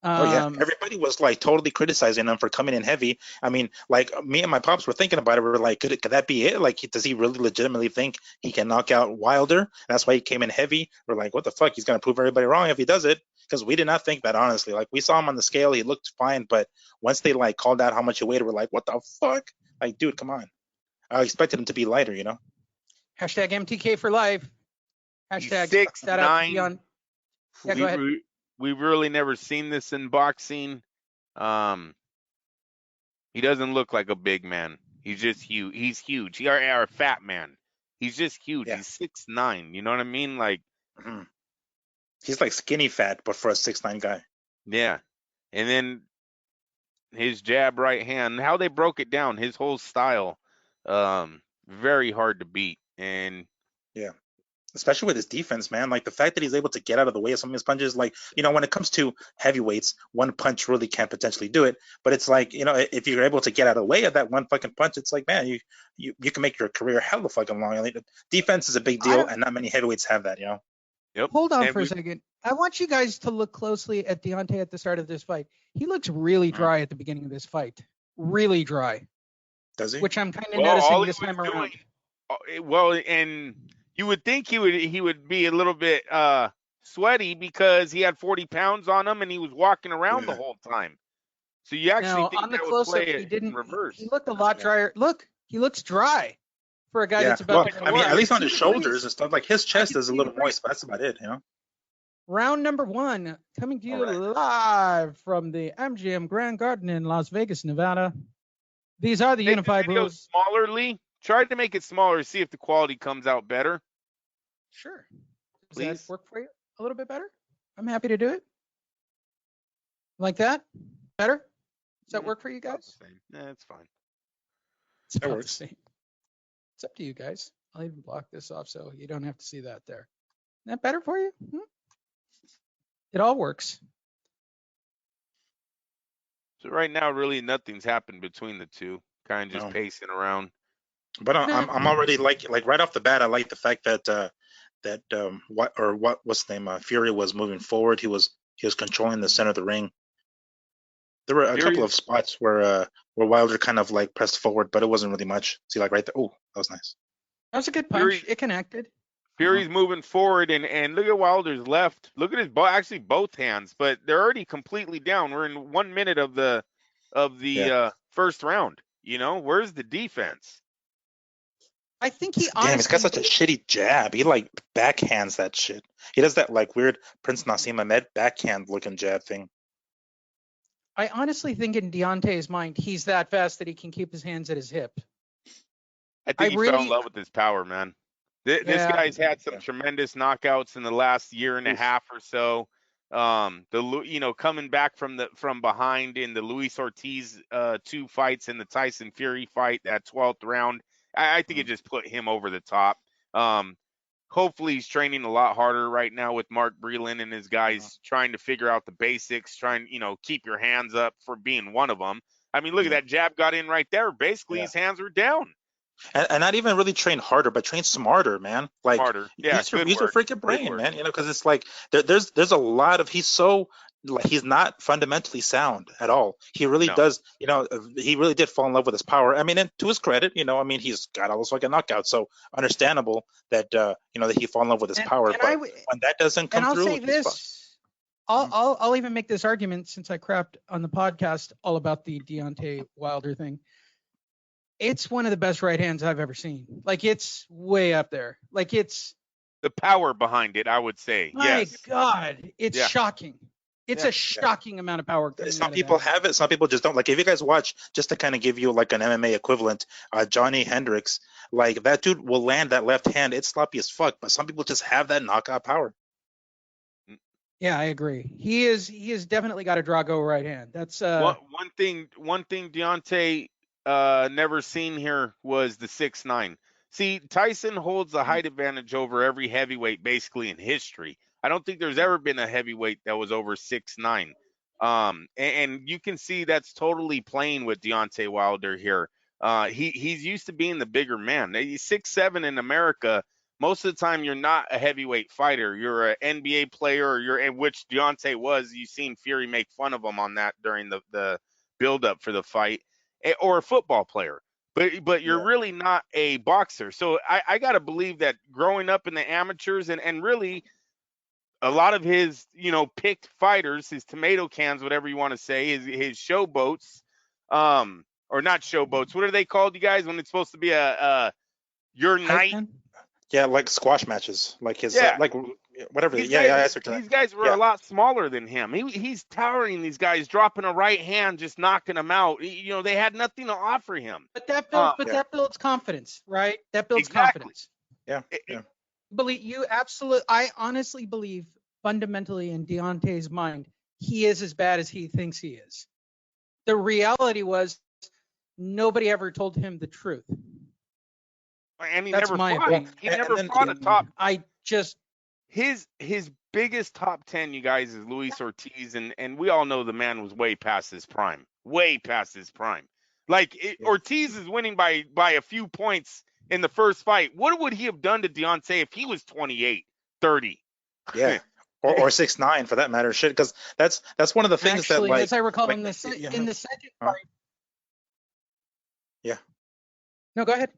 Everybody was like totally criticizing him for coming in heavy. I mean, like me and my pops were thinking about it. We were like, could that be it? Like, does he really legitimately think he can knock out Wilder? That's why he came in heavy. We're like, what the fuck? He's gonna prove everybody wrong if he does it. Because we did not think that, honestly. Like, we saw him on the scale, he looked fine, but once they like called out how much he weighed, we're like, what the fuck? Like, dude, come on. I expected him to be lighter, you know. Hashtag MTK for life. Hashtag 6'9". Yeah, go ahead. We've really never seen this in boxing. He doesn't look like a big man. He's just huge. He's huge. He's a fat man. He's just huge. Yeah. He's 6'9". You know what I mean? Like, he's like skinny fat, but for a 6'9" guy. Yeah. And then his jab right hand, how they broke it down, his whole style, very hard to beat. And yeah. Especially with his defense, man. Like, the fact that he's able to get out of the way of some of his punches. Like, when it comes to heavyweights, one punch really can't potentially do it. But it's like, if you're able to get out of the way of that one fucking punch, it's like, man, you can make your career hella fucking long. I mean, defense is a big deal, and not many heavyweights have that, Yep. Hold on for a second. I want you guys to look closely at Deontay at the start of this fight. He looks really dry at the beginning of this fight. Really dry. Does he? Which I'm kind of noticing this time around. Well, and you would think he would be a little bit sweaty because he had 40 pounds on him and he was walking around the whole time. So you actually think on the that would close-up, play he didn't. in reverse. He looked a lot drier. Look, he looks dry for a guy that's about to go. I mean, at least on his shoulders and stuff. Like, his chest is a little moist, but that's about it, Round number 1, coming to you live from the MGM Grand Garden in Las Vegas, Nevada. These are the unified rules. Smaller, Lee. Try to make it smaller. See if the quality comes out better. Sure. Does that work for you a little bit better? I'm happy to do it. Like that? Better? Does that work for you guys? Yeah, it's fine. That works. It's up to you guys. I'll even block this off so you don't have to see that there. Isn't that better for you? It all works. So right now, really nothing's happened between the two. Kind of just pacing around. But I'm already like right off the bat, I like the fact that what's the name? Fury was moving forward. He was controlling the center of the ring. There were a couple of spots where Wilder kind of like pressed forward, but it wasn't really much. See, like right there. Oh, that was nice. That was a good punch. It connected. Fury's moving forward, and look at Wilder's left. Look at his actually both hands, but they're already completely down. We're in 1 minute of the first round. Where's the defense? I think he Damn, he's got honestly. such a shitty jab. He like backhands that shit. He does that like weird Prince Nassim Ahmed backhand looking jab thing. I honestly think in Deontay's mind, he's that fast that he can keep his hands at his hip. I think he fell in love with his power, man. This Yeah. guy's had some tremendous knockouts in the last year and a half or so. Coming back from behind in the Luis Ortiz 2 fights and the Tyson Fury fight, that 12th round, I think it just put him over the top. Hopefully he's training a lot harder right now with Mark Breland and his guys trying to figure out the basics, keep your hands up for being one of them. I mean, look at that jab got in right there. Basically, his hands were down. And not even really train harder, but train smarter, man. Like Smarter. Yeah, use your freaking brain, man. Because it's like there's a lot of he's not fundamentally sound at all. He really does, he really did fall in love with his power. I mean, and to his credit, he's got all those fucking knockouts, so understandable that that he fall in love with his power. But when that doesn't come through, And I'll say this, I'll even make this argument since I crapped on the podcast all about the Deontay Wilder thing. It's one of the best right hands I've ever seen. Like, it's way up there. Like, it's the power behind it, I would say. My God, it's shocking. It's a shocking amount of power. Some people have it, some people just don't. Like, if you guys watch, just to kind of give you like an MMA equivalent, Johnny Hendricks, like that dude will land that left hand. It's sloppy as fuck, but some people just have that knockout power. Yeah, I agree. He is definitely got a Drago right hand. That's one thing Deontay never seen here was the 6'9". See, Tyson holds the height advantage over every heavyweight basically in history. I don't think there's ever been a heavyweight that was over 6'9". And you can see that's totally playing with Deontay Wilder here. He's used to being the bigger man. He's 6'7" in America. Most of the time, you're not a heavyweight fighter. You're an NBA player, or in which Deontay was. You've seen Fury make fun of him on that during the build-up for the fight. Or a football player, but you're really not a boxer. So I got to believe that growing up in the amateurs and really a lot of his, picked fighters, his tomato cans, whatever you want to say, his showboats, or not showboats. What are they called, you guys, when it's supposed to be your night? Yeah, like squash matches, like his, like whatever. These guys were a lot smaller than him. He's towering these guys, dropping a right hand, just knocking them out. They had nothing to offer him. But that builds confidence, right? That builds confidence. Yeah. I honestly believe fundamentally in Deontay's mind, he is as bad as he thinks he is. The reality was nobody ever told him the truth. And he never fought a top. His biggest top 10, you guys, is Luis Ortiz, and we all know the man was way past his prime. Way past his prime. Ortiz is winning by a few points in the first fight. What would he have done to Deontay if he was 28, 30? Yeah. Or 6'9" for that matter. Shit, because that's one of the things actually, that, like, as I recall, like, in the second fight. Yeah. No, go ahead.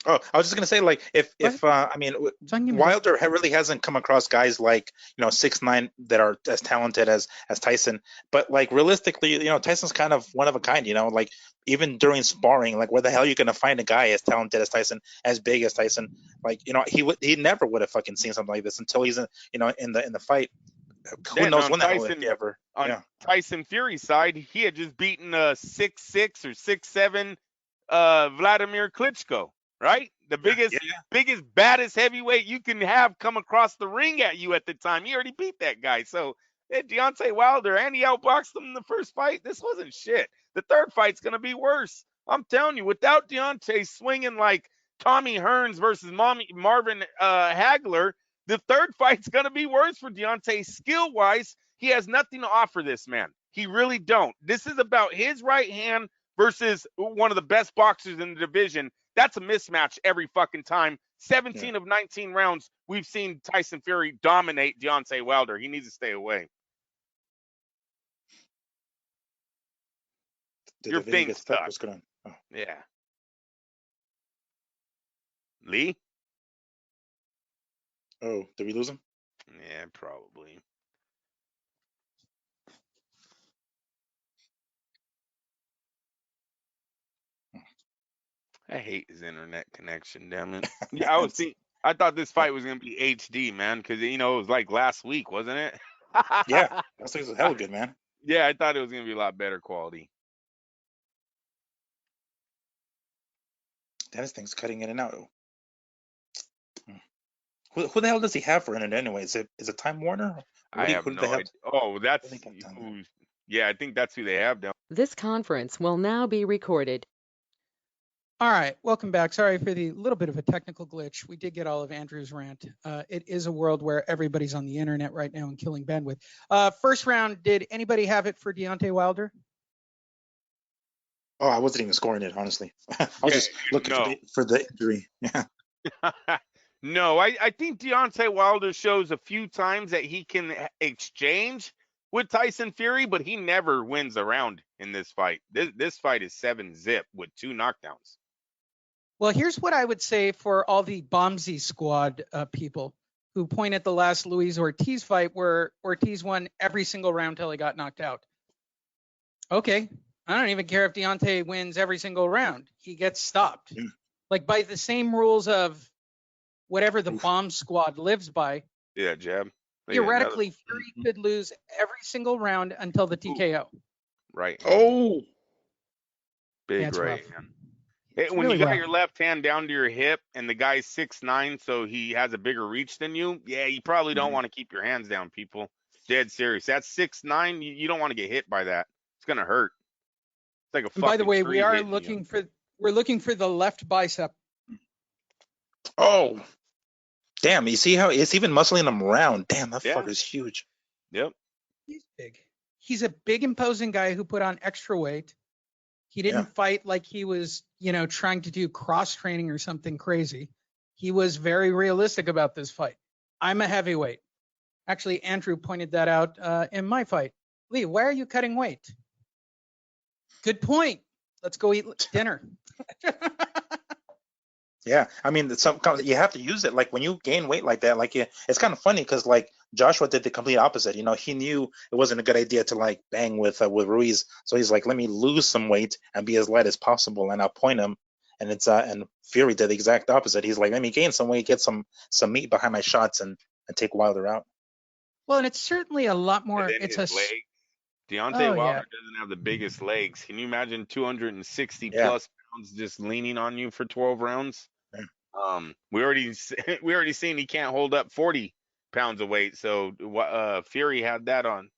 Oh, I was just gonna say, like, if Wilder really hasn't come across guys like 6'9" that are as talented as Tyson, but like realistically, Tyson's kind of one of a kind. Like even during sparring, like where the hell are you gonna find a guy as talented as Tyson, as big as Tyson? Like he never would have fucking seen something like this until he's in the fight. Who knows when Tyson, that will ever? On Tyson Fury's side, he had just beaten 6'6" or 6'7" Vladimir Klitschko. Right? The biggest, baddest heavyweight you can have come across the ring at you at the time. He already beat that guy. So, Deontay Wilder, and he outboxed him in the first fight. This wasn't shit. The third fight's going to be worse. I'm telling you, without Deontay swinging like Tommy Hearns versus Marvin Hagler, the third fight's going to be worse for Deontay. Skill-wise, he has nothing to offer this man. He really don't. This is about his right hand versus one of the best boxers in the division. That's a mismatch every fucking time. 17 of 19 rounds, we've seen Tyson Fury dominate Deontay Wilder. He needs to stay away. Your thing stuck. Yeah. Lee? Oh, did we lose him? Yeah, probably. I hate his internet connection, damn it. Yeah, I thought this fight was gonna be HD, man, because it was like last week, wasn't it? Yeah, last week was hella good, man. Yeah, I thought it was gonna be a lot better quality. Damn, this thing's cutting in and out. Who the hell does he have for internet anyway? Is it Time Warner? I have no idea. Oh, that's yeah, I think that's who they have down. This conference will now be recorded. All right, welcome back. Sorry for the little bit of a technical glitch. We did get all of Andrew's rant. It is a world where everybody's on the internet right now and killing bandwidth. First round, did anybody have it for Deontay Wilder? Oh, I wasn't even scoring it, honestly. I was just looking for the injury. Yeah. No, I think Deontay Wilder shows a few times that he can exchange with Tyson Fury, but he never wins a round in this fight. This fight is 7-zip with 2 knockdowns. Well, here's what I would say for all the Bombsy squad people who point at the last Luis Ortiz fight where Ortiz won every single round till he got knocked out. Okay, I don't even care if Deontay wins every single round. He gets stopped. Yeah. Like by the same rules of whatever the bomb squad lives by. Yeah, jab. Theoretically, Fury could lose every single round until the TKO. Right. Oh. Big right hand. When really you got your left hand down to your hip and the guy's 6'9", so he has a bigger reach than you, yeah, you probably don't want to keep your hands down, people. Dead serious. That's 6'9", you don't want to get hit by that. It's going to hurt. It's like a fucking by the way, tree we're looking for the left bicep. Oh. Damn, you see how it's even muscling him around. Damn, that fucker's huge. Yep. He's big. He's a big, imposing guy who put on extra weight. He didn't fight like he was, trying to do cross training or something crazy. He was very realistic about this fight. I'm a heavyweight. Actually, Andrew pointed that out in my fight. Lee, why are you cutting weight? Good point. Let's go eat dinner. Yeah, I mean, you have to use it. Like when you gain weight like that, it's kind of funny because like Joshua did the complete opposite. He knew it wasn't a good idea to like bang with Ruiz, so he's like, let me lose some weight and be as light as possible, and I'll point him. And and Fury did the exact opposite. He's like, let me gain some weight, get some meat behind my shots, and take Wilder out. Well, and it's certainly a lot more. It's a leg. Deontay Wilder doesn't have the biggest legs. Can you imagine 260 plus pounds just leaning on you for 12 rounds? Yeah. We already seen he can't hold up 40 pounds of weight. So Fury had that on.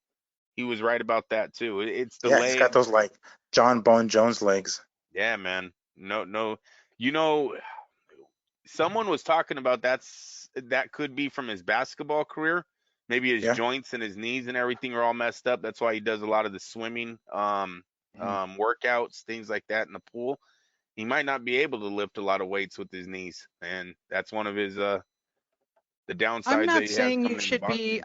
He was right about that too. It's the legs. He's got those like John Bone Jones legs. Yeah, man. No. Someone was talking about that could be from his basketball career. Maybe his joints and his knees and everything are all messed up. That's why he does a lot of the swimming, workouts, things like that in the pool. He might not be able to lift a lot of weights with his knees, and that's one of his the downsides. I'm not saying you should be.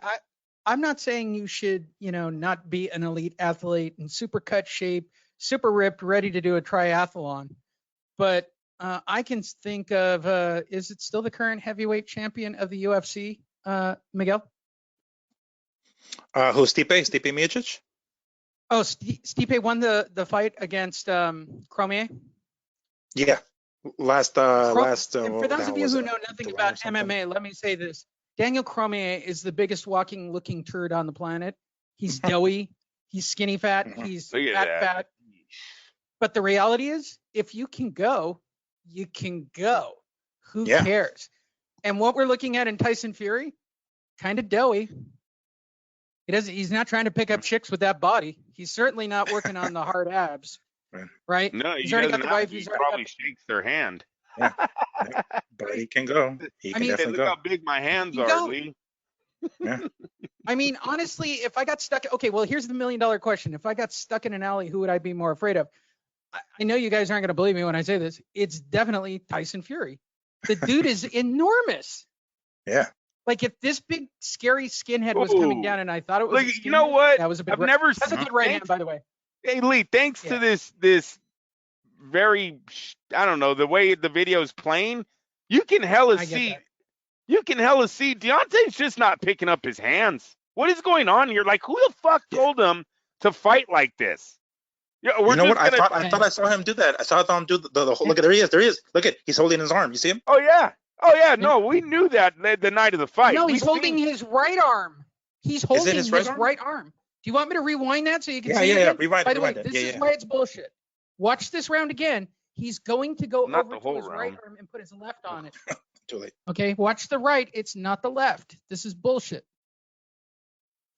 I'm not saying you should, not be an elite athlete in super cut shape, super ripped, ready to do a triathlon. But I can think of, is it still the current heavyweight champion of the UFC, Miguel? Who's Stipe? Stipe Miocic? Oh, Stipe won the fight against Cormier. Yeah, last. For those of you who know nothing about MMA, let me say this: Daniel Cormier is the biggest walking-looking turd on the planet. He's doughy, he's skinny fat, he's fat. But the reality is, if you can go, you can go. Who cares? And what we're looking at in Tyson Fury, kind of doughy. He's not trying to pick up chicks with that body. He's certainly not working on the hard abs, right? No, he's already got the wife. He probably shakes their hand. Yeah. But he can go. He can definitely look go. how big my hands are, Lee. Yeah. I mean, honestly, if I got stuck, okay, well, here's the $1 million question. If I got stuck in an alley, who would I be more afraid of? I know you guys aren't going to believe me when I say this. It's definitely Tyson Fury. The dude is enormous. Yeah. Like if this big scary skinhead was coming down and I thought it was, like, you know what? That was a big. That's a good right hand, by the way. Hey Lee, thanks to this very, I don't know, the way the video is playing, you can hella see. You can hella see Deontay's just not picking up his hands. What is going on here? Like, who the fuck told him to fight like this? Yeah, we're You know just what? gonna. I thought I saw him do that. I saw him do the whole. Look at there he is. There he is. Look at he's holding his arm. You see him? Oh yeah. No, we knew that the night of the fight. No, he's holding his right arm. He's holding his his right right arm? arm. Do you want me to rewind that so you can Yeah, see it yeah. again? Rewind By the way, it. this Yeah, is yeah. why it's bullshit. Watch this round again. He's going to go Not over the to whole his right round. arm and put his left on it. Too late. Okay, watch the right. It's not the left. This is bullshit.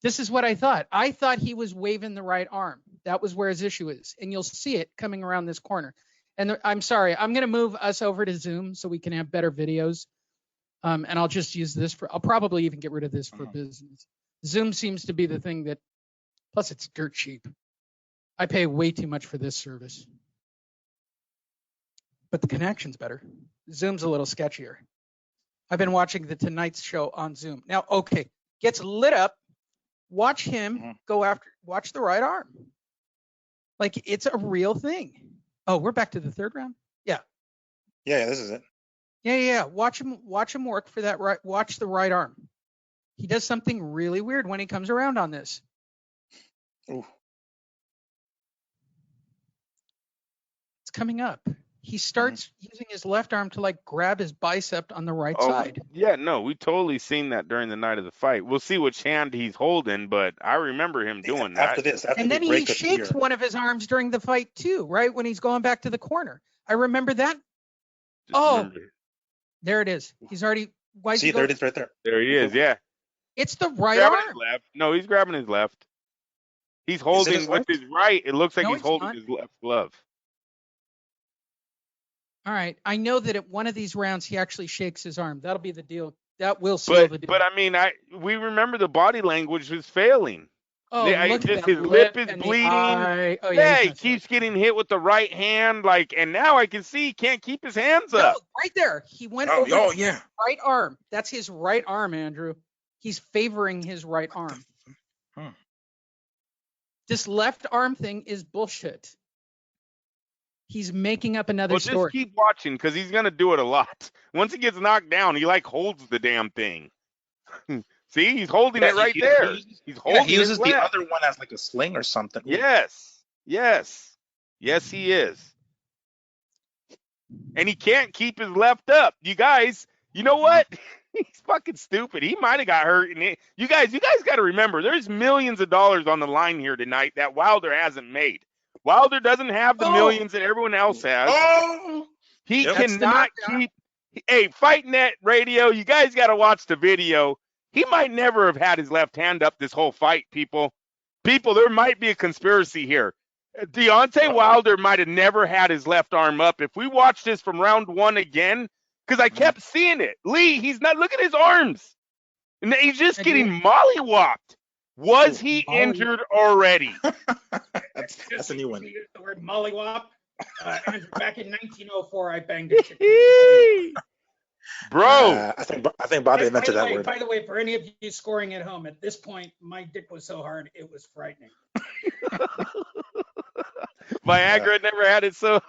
This is what I thought. I thought he was waving the right arm. That was where his issue is. And you'll see it coming around this corner. And I'm sorry, I'm going to move us over to Zoom so we can have better videos. And I'll just use this I'll probably even get rid of this for business. Zoom seems to be the thing that, plus it's dirt cheap. I pay way too much for this service. But the connection's better. Zoom's a little sketchier. I've been watching the Tonight's Show on Zoom. Now, okay, gets lit up. Watch him go after, watch the right arm. Like it's a real thing. Oh, we're back to the third round? Yeah. Yeah, this is it. Yeah. Watch him work for that right. Watch the right arm. He does something really weird when he comes around on this. Ooh. It's coming up. He starts using his left arm to like grab his bicep on the right side. Yeah, no, we totally seen that during the night of the fight. We'll see which hand he's holding, but I remember him doing that. And then he shakes one of his arms during the fight too, right? When he's going back to the corner. I remember that. There it is. He's already. See, there it is right there. There he is, yeah. It's the right grabbing arm. His left. No, he's grabbing his left. He's holding with his right. It looks like he's holding his left glove. All right. I know that at one of these rounds he actually shakes his arm. That'll be the deal. That will seal the deal. But I mean, we remember the body language was failing. Oh, look at that his lip is bleeding. Oh, yeah, he keeps getting hit with the right hand, and now I can see he can't keep his hands up. Right there. He went over his right arm. That's his right arm, Andrew. He's favoring his right arm. This left arm thing is bullshit. He's making up another story. Just keep watching because he's gonna do it a lot. Once he gets knocked down, he holds the damn thing. See, he's holding it right there. He's holding. He uses the other one as like a sling or something. Yes, he is. And he can't keep his left up. You guys, you know what? He's fucking stupid. He might have got hurt. And you guys got to remember, there's millions of dollars on the line here tonight that Wilder hasn't made. Wilder doesn't have the millions that everyone else has. He cannot keep. Hey, Fight Net Radio, you guys got to watch the video. He might never have had his left hand up this whole fight, people. People, there might be a conspiracy here. Deontay Wilder might have never had his left arm up. If we watch this from round one again, because I kept seeing it. Lee, he's not. Look at his arms. And he's just getting mollywopped. Was he injured already? That's a new one. The word mollywop. Andrew, back in 1904, I banged it. Bro. I think Bobby invented that word. By the way, for any of you scoring at home, at this point, my dick was so hard, it was frightening. Viagra never had it so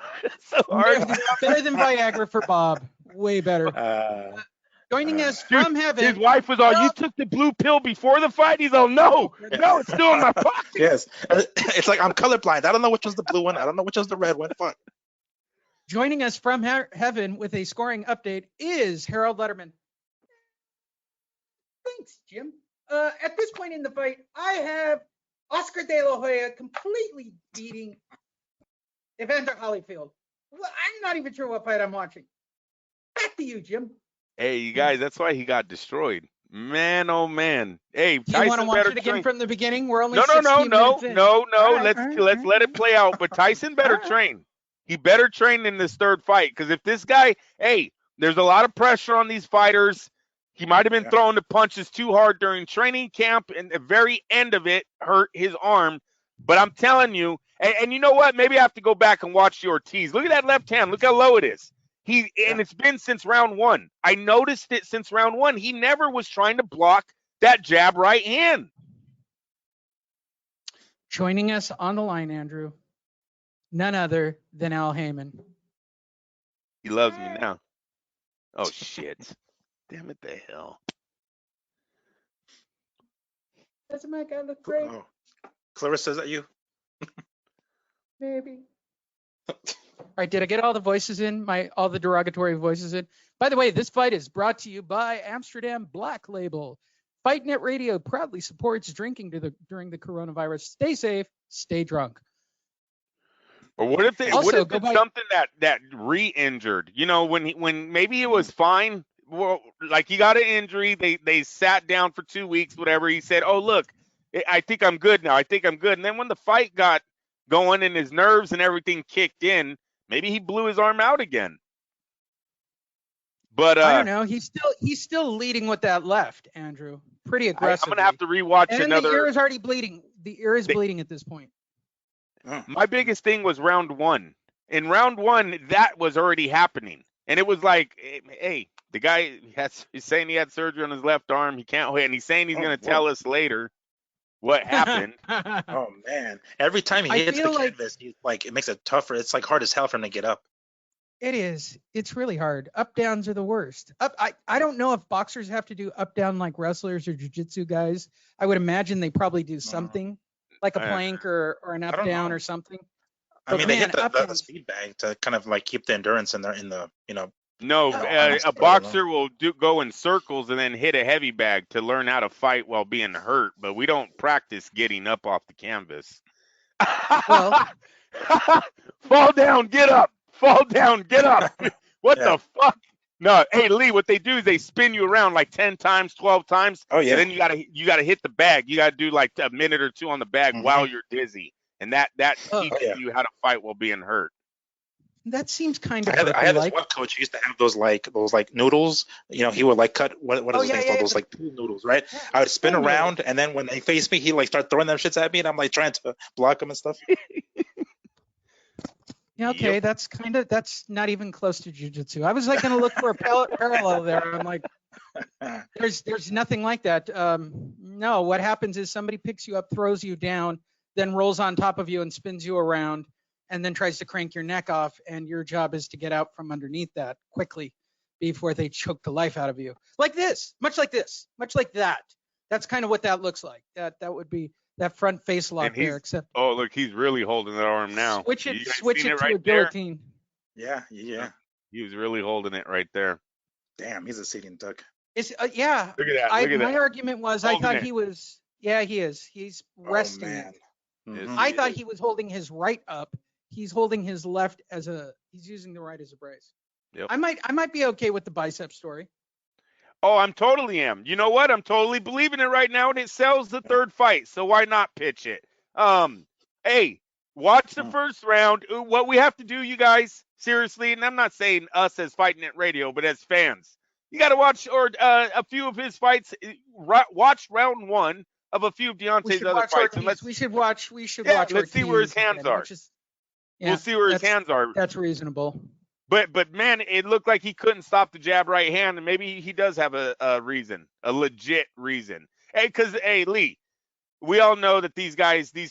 hard. Better than Viagra for Bob. Way better. Joining us from heaven. His wife was all, you took the blue pill before the fight? He's all, no, it's still in my pocket. Yes. It's like I'm colorblind. I don't know which one's the blue one. I don't know which one's the red one. Fuck. Joining us from heaven with a scoring update is Harold Letterman. Thanks, Jim. At this point in the fight, I have Oscar De La Hoya completely beating Evander Holyfield. Well, I'm not even sure what fight I'm watching. Back to you, Jim. Hey, you guys, that's why he got destroyed. Man, oh man. Hey, Do you want to watch it again from the beginning? We're only 16 minutes in. No. Let's let it play out. But Tyson better train. He better train in this third fight, because if this guy, there's a lot of pressure on these fighters. He might have been throwing the punches too hard during training camp, and the very end of it hurt his arm. But I'm telling you, and you know what? Maybe I have to go back and watch the Ortiz. Look at that left hand. Look how low it is. And it's been since round one. I noticed it since round one. He never was trying to block that jab right hand. Joining us on the line, Andrew, none other than Al Heyman. He loves me now. Oh, shit. Damn it, the hell. Doesn't my guy look great? Oh. Clarissa, is that you? Maybe. All right, did I get all the voices in? All the derogatory voices in? By the way, this fight is brought to you by Amsterdam Black Label. Fight Net Radio proudly supports drinking during the coronavirus. Stay safe, stay drunk. Or what if they Also, what if it's something that re-injured? You know, when maybe it was fine. Well, like he got an injury, they sat down for 2 weeks, whatever. He said, "Oh, look, I think I'm good now. I think I'm good." And then when the fight got going and his nerves and everything kicked in, maybe he blew his arm out again. But I don't know. He's still leading with that left, Andrew. Pretty aggressive. I'm gonna have to rewatch another. The ear is already bleeding. The ear is bleeding at this point. My biggest thing was round 1. In round 1, that was already happening, and it was like, hey, the guy he's saying he had surgery on his left arm. He can't wait, and he's saying he's gonna tell us later what happened. Oh man! Every time he hits the canvas, he's like, it makes it tougher. It's like hard as hell for him to get up. It is. It's really hard. Up downs are the worst. I don't know if boxers have to do up down like wrestlers or jiu-jitsu guys. I would imagine they probably do something like a plank or an up down or something. I mean, they hit the speed bag to kind of like keep the endurance in the you know. No, a boxer will go in circles and then hit a heavy bag to learn how to fight while being hurt, but we don't practice getting up off the canvas. Well, fall down, get up. Fall down, get up. What the fuck? No, hey Lee, what they do is they spin you around like 10 times, 12 times. Oh yeah. And then you gotta hit the bag. You gotta do like a minute or 2 on the bag while you're dizzy, and that teaches you how to fight while being hurt. That seems kind of. I had this one coach who used to have those noodles. You know, he would like cut what is his name called? Those like pool noodles, right? I would spin around, and then when they face me, he like start throwing them shits at me, and I'm like trying to block them and stuff. Yeah, okay, that's not even close to jiu-jitsu. I was like going to look for a parallel there. I'm like, there's nothing like that. No, what happens is somebody picks you up, throws you down, then rolls on top of you and spins you around, and then tries to crank your neck off, and your job is to get out from underneath that quickly before they choke the life out of you. Like this, much like that. That's kind of what that looks like. That would be that front face lock there, except look, he's really holding that arm now. Switch it to a guillotine. Yeah. He was really holding it right there. Damn, he's a sitting duck. Look at that. My argument was I thought he was. Yeah, he is. He's resting. I thought he was holding his right up. He's holding his left he's using the right as a brace. Yep. I might be okay with the bicep story. Oh, I'm totally am. You know what? I'm totally believing it right now, and it sells the third fight. So why not pitch it? Hey, watch the first round. What we have to do, you guys, seriously, and I'm not saying us as Fight Net Radio, but as fans, you got to watch a few of his fights. Watch round 1 of a few of Deontay's other fights. And we should watch. Let's see where his hands are. We'll see where his hands are. That's reasonable. But man, it looked like he couldn't stop the jab right hand, and maybe he does have a reason, a legit reason. Hey, Lee, we all know that these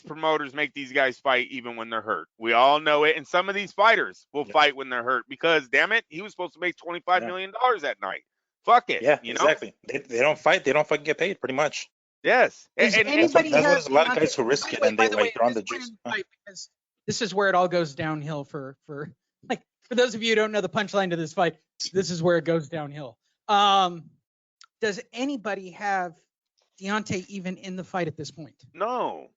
promoters make these guys fight even when they're hurt. We all know it, and some of these fighters will fight when they're hurt because, damn it, he was supposed to make $25 million that night. Fuck it. Yeah, exactly. They don't fight. They don't fucking get paid, pretty much. Yes. That's what there's a lot of guys who risk it, and they're on the juice. Because this is where it all goes downhill for those of you who don't know the punchline to this fight, this is where it goes downhill. Does anybody have Deontay even in the fight at this point? No.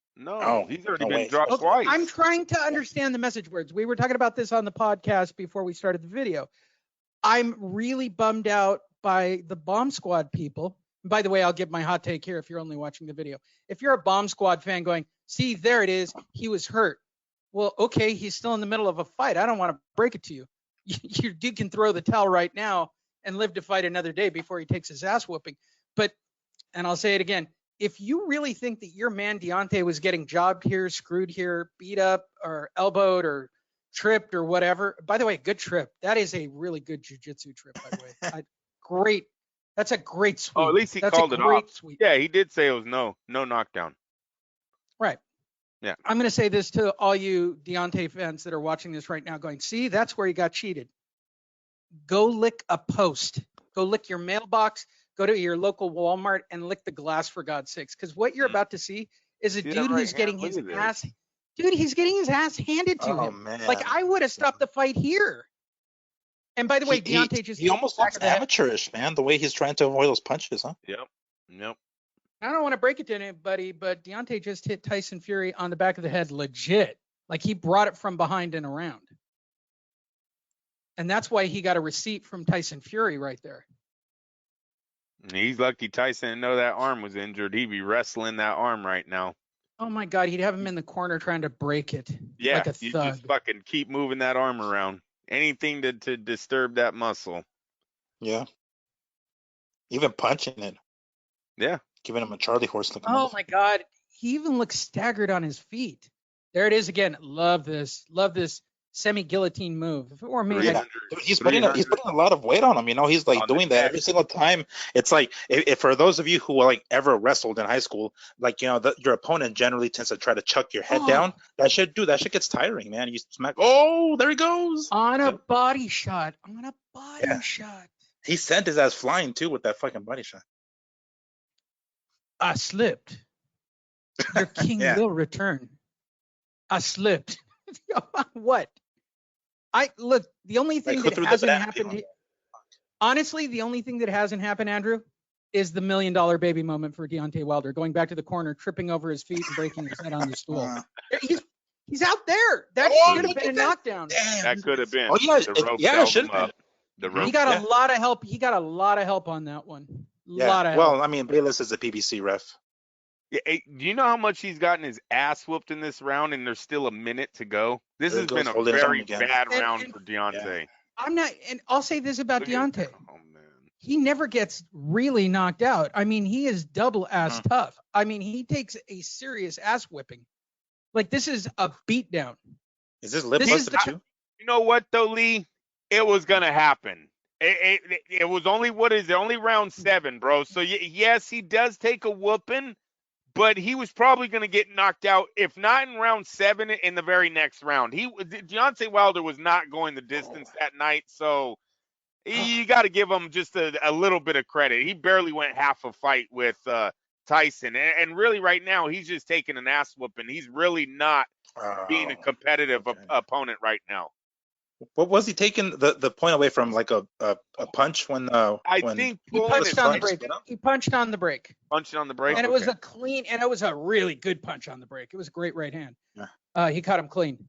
He's already been dropped twice. I'm trying to understand the message words. We were talking about this on the podcast before we started the video. I'm really bummed out by the Bomb Squad people. By the way, I'll give my hot take here if you're only watching the video. If you're a Bomb Squad fan going, see, there it is, he was hurt. Well, okay, he's still in the middle of a fight. I don't want to break it to you. Your dude can throw the towel right now and live to fight another day before he takes his ass whooping. But, and I'll say it again, if you really think that your man Deontay was getting jobbed here, screwed here, beat up, or elbowed, or tripped, or whatever, by the way, good trip. That is a really good jiu-jitsu trip, by the way. Great. That's a great sweep. Oh, at least he called it off. Sweep. Yeah, he did say it was no knockdown. Right. Yeah. I'm going to say this to all you Deontay fans that are watching this right now going, see, that's where he got cheated. Go lick a post. Go lick your mailbox. Go to your local Walmart and lick the glass, for God's sakes. Because what you're about to see is a dude who's getting his ass. Dude, he's getting his ass handed to Oh him. man. Like, I would have stopped the fight here. And by the way, Deontay just he almost looks amateurish, man. The way he's trying to avoid those punches, huh? Yep. I don't want to break it to anybody, but Deontay just hit Tyson Fury on the back of the head legit. Like, he brought it from behind and around. And that's why he got a receipt from Tyson Fury right there. He's lucky Tyson didn't know that arm was injured. He'd be wrestling that arm right now. Oh my God, he'd have him in the corner trying to break it. Yeah, like a you thug. just fucking keep moving that arm around. Anything to disturb that muscle. Yeah. Even punching it. Yeah. Giving him a Charlie horse looking. Oh my God, he even looks staggered on his feet. There it is again. Love this semi-guillotine move. If it were me, yeah. He's putting a lot of weight on him. You know, he's like doing that every single time. It's like, if for those of you who like ever wrestled in high school, like, you know, your opponent generally tends to try to chuck your head down. That shit gets tiring, man. You smack. Oh, there he goes on a body shot. Shot. He sent his ass flying too with that fucking body shot. I slipped. Your king will return. I slipped. What? Look, the only thing that hasn't happened, honestly, the only thing that hasn't happened, Andrew, is the $1 million baby moment for Deontay Wilder, going back to the corner, tripping over his feet and breaking his head on the stool. He's out there. That should have been a knockdown. That could have been. Oh yeah, the rope should have been. He got a lot of help. He got a lot of help on that one. Lot of help. Well, I mean, Bayless is a PBC ref. Yeah, do you know how much he's gotten his ass whooped in this round, and there's still a minute to go? This has been a very bad round for Deontay. I'm not, and I'll say this about Deontay. He never gets really knocked out. I mean, he is double ass tough. I mean, he takes a serious ass whipping. Like, this is a beatdown. Is this lip busted too? You know what, though, Lee? It was going to happen. It was only, only round 7, bro. So, yes, he does take a whooping. But he was probably going to get knocked out, if not in round 7, in the very next round. Deontay Wilder was not going the distance that night, so you got to give him just a little bit of credit. He barely went half a fight with Tyson, and really right now he's just taking an ass whooping. He's really not being a competitive opponent right now. What was he taking the point away from, like a punch when I think he punched on the break. He punched on the break. Punched on the break. And it was a clean, and it was a really good punch on the break. It was a great right hand. Yeah. He caught him clean.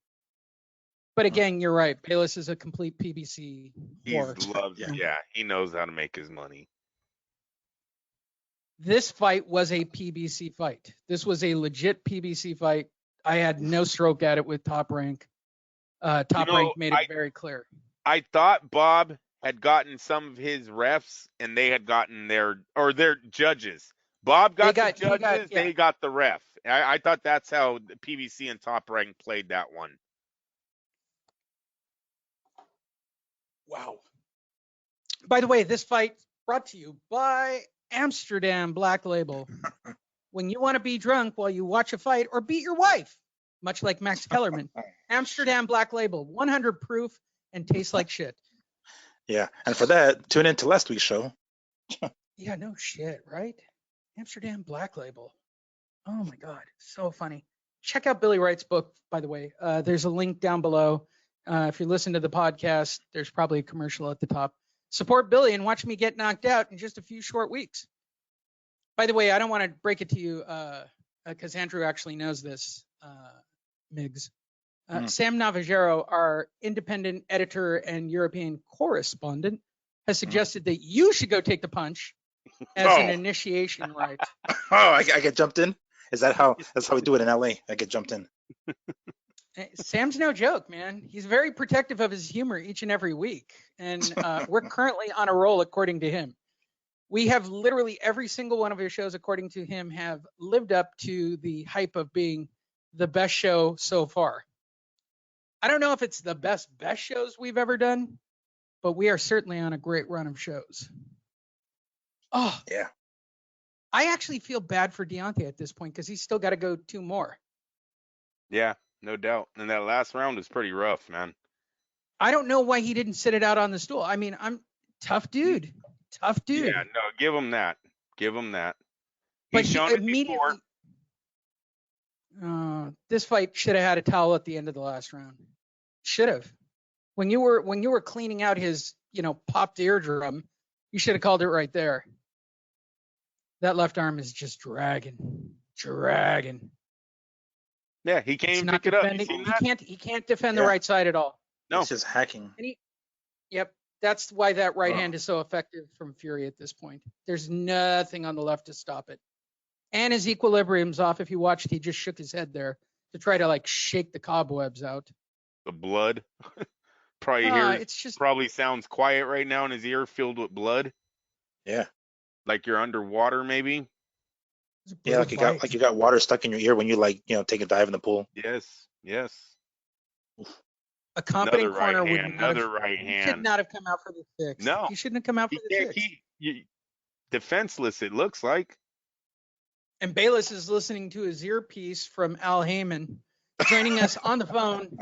But again, you're right. Bayless is a complete PBC whore. Yeah, he knows how to make his money. This fight was a PBC fight. This was a legit PBC fight. I had no stroke at it with Top Rank. Rank made it very clear. I thought Bob had gotten some of his refs, and they had gotten their judges. Bob got the judges, they got the ref. I thought that's how the PBC and Top Rank played that one. Wow. By the way, this fight brought to you by Amsterdam Black Label. When you want to be drunk while you watch a fight or beat your wife, much like Max Kellerman, Amsterdam Black Label, 100 proof and tastes like shit. Yeah, and for that, tune into last week's show. Yeah, no shit, right? Amsterdam Black Label. Oh my God, so funny. Check out Billy Wright's book, by the way. There's a link down below. If you listen to the podcast, there's probably a commercial at the top. Support Billy and watch me get knocked out in just a few short weeks. By the way, I don't want to break it to you because Andrew actually knows this, Miggs. Sam Navajero, our independent editor and European correspondent, has suggested that you should go take the punch as an initiation rite. I get jumped in? Is that how? That's how we do it in LA. I get jumped in. Sam's no joke, man. He's very protective of his humor each and every week. And we're currently on a roll, according to him. We have literally every single one of his shows, according to him, have lived up to the hype of being the best show so far. I don't know if it's the best shows we've ever done, but we are certainly on a great run of shows. Oh, yeah. I actually feel bad for Deontay at this point because he's still got to go 2 more. Yeah, no doubt. And that last round was pretty rough, man. I don't know why he didn't sit it out on the stool. I mean, I'm tough dude. Tough dude. Yeah, no, give him that. Give him that. But He's shown it before. This fight should have had a towel at the end of the last round. Should have. When you were cleaning out his, popped eardrum, you should have called it right there. That left arm is just dragging. Yeah, he can't even pick it up. You seen that? He can't defend the right side at all. No, it's just hacking. Yep, that's why that right hand is so effective from Fury at this point. There's nothing on the left to stop it. And his equilibrium's off. If you watched, he just shook his head there to try to shake the cobwebs out. The blood. Probably sounds quiet right now in his ear, filled with blood. Yeah. Like you're underwater, maybe. Yeah, like you got water stuck in your ear when you take a dive in the pool. Yes. A competent corner would another right hand. He should not have come out for the six. No, he shouldn't have come out for the six. Defenseless, it looks like. And Bayless is listening to his earpiece from Al Heyman, joining us on the phone.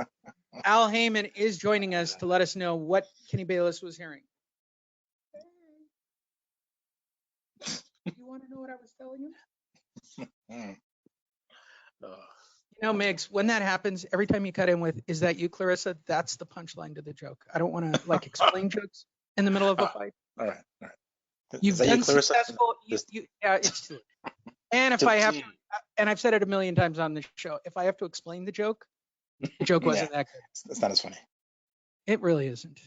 Al Heyman is joining us to let us know what Kenny Bayless was hearing. You want to know what I was telling him? Migs, when that happens, every time you cut in with, "Is that you, Clarissa?" That's the punchline to the joke. I don't want to explain jokes in the middle of a fight. All right. You've been successful. It's too late. And if I have to, and I've said it a million times on the show, if I have to explain the joke wasn't that good. It's not as funny. It really isn't.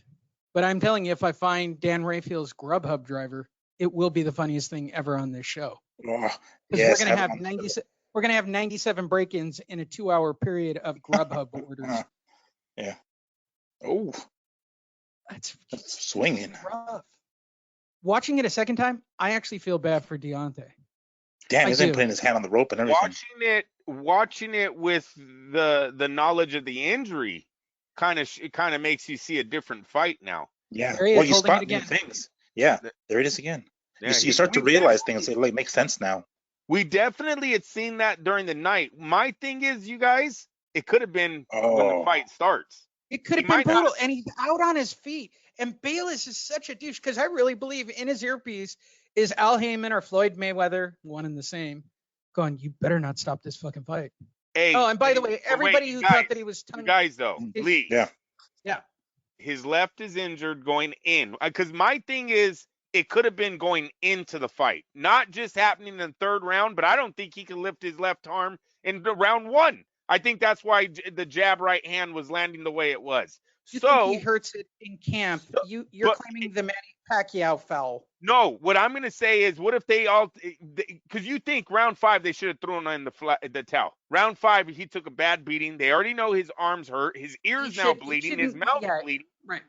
But I'm telling you, if I find Dan Rayfield's Grubhub driver, it will be the funniest thing ever on this show. Yes, we're going to have 97. We're going to have 97 break-ins in a 2-hour period of Grubhub orders. Yeah. Oh. That's swinging. Rough. Watching it a second time, I actually feel bad for Deontay. Damn, he's putting his hand on the rope and everything. Watching it with the knowledge of the injury, kind of makes you see a different fight now. Yeah. Well, you spot new things. Yeah, there it is again. Yeah, you start to realize things. It makes sense now. We definitely had seen that during the night. My thing is, you guys, it could have been when the fight starts. It could have been brutal, and he's out on his feet. And Bayless is such a douche because I really believe in his earpiece is Al Heyman or Floyd Mayweather, one and the same, going, "You better not stop this fucking fight." Hey, and by the way, everybody who thought that he was guys though, Lee. Yeah. His left is injured going in. Because my thing is, it could have been going into the fight, not just happening in the third round. But I don't think he can lift his left arm in round one. I think that's why the jab right hand was landing the way it was. You think he hurts it in camp? You're claiming the Manny Pacquiao foul. No, what I'm going to say is, what if because you think round 5 they should have thrown in the towel. Round 5 he took a bad beating. They already know his arm's hurt, his ears now bleeding, his mouth bleeding. Right.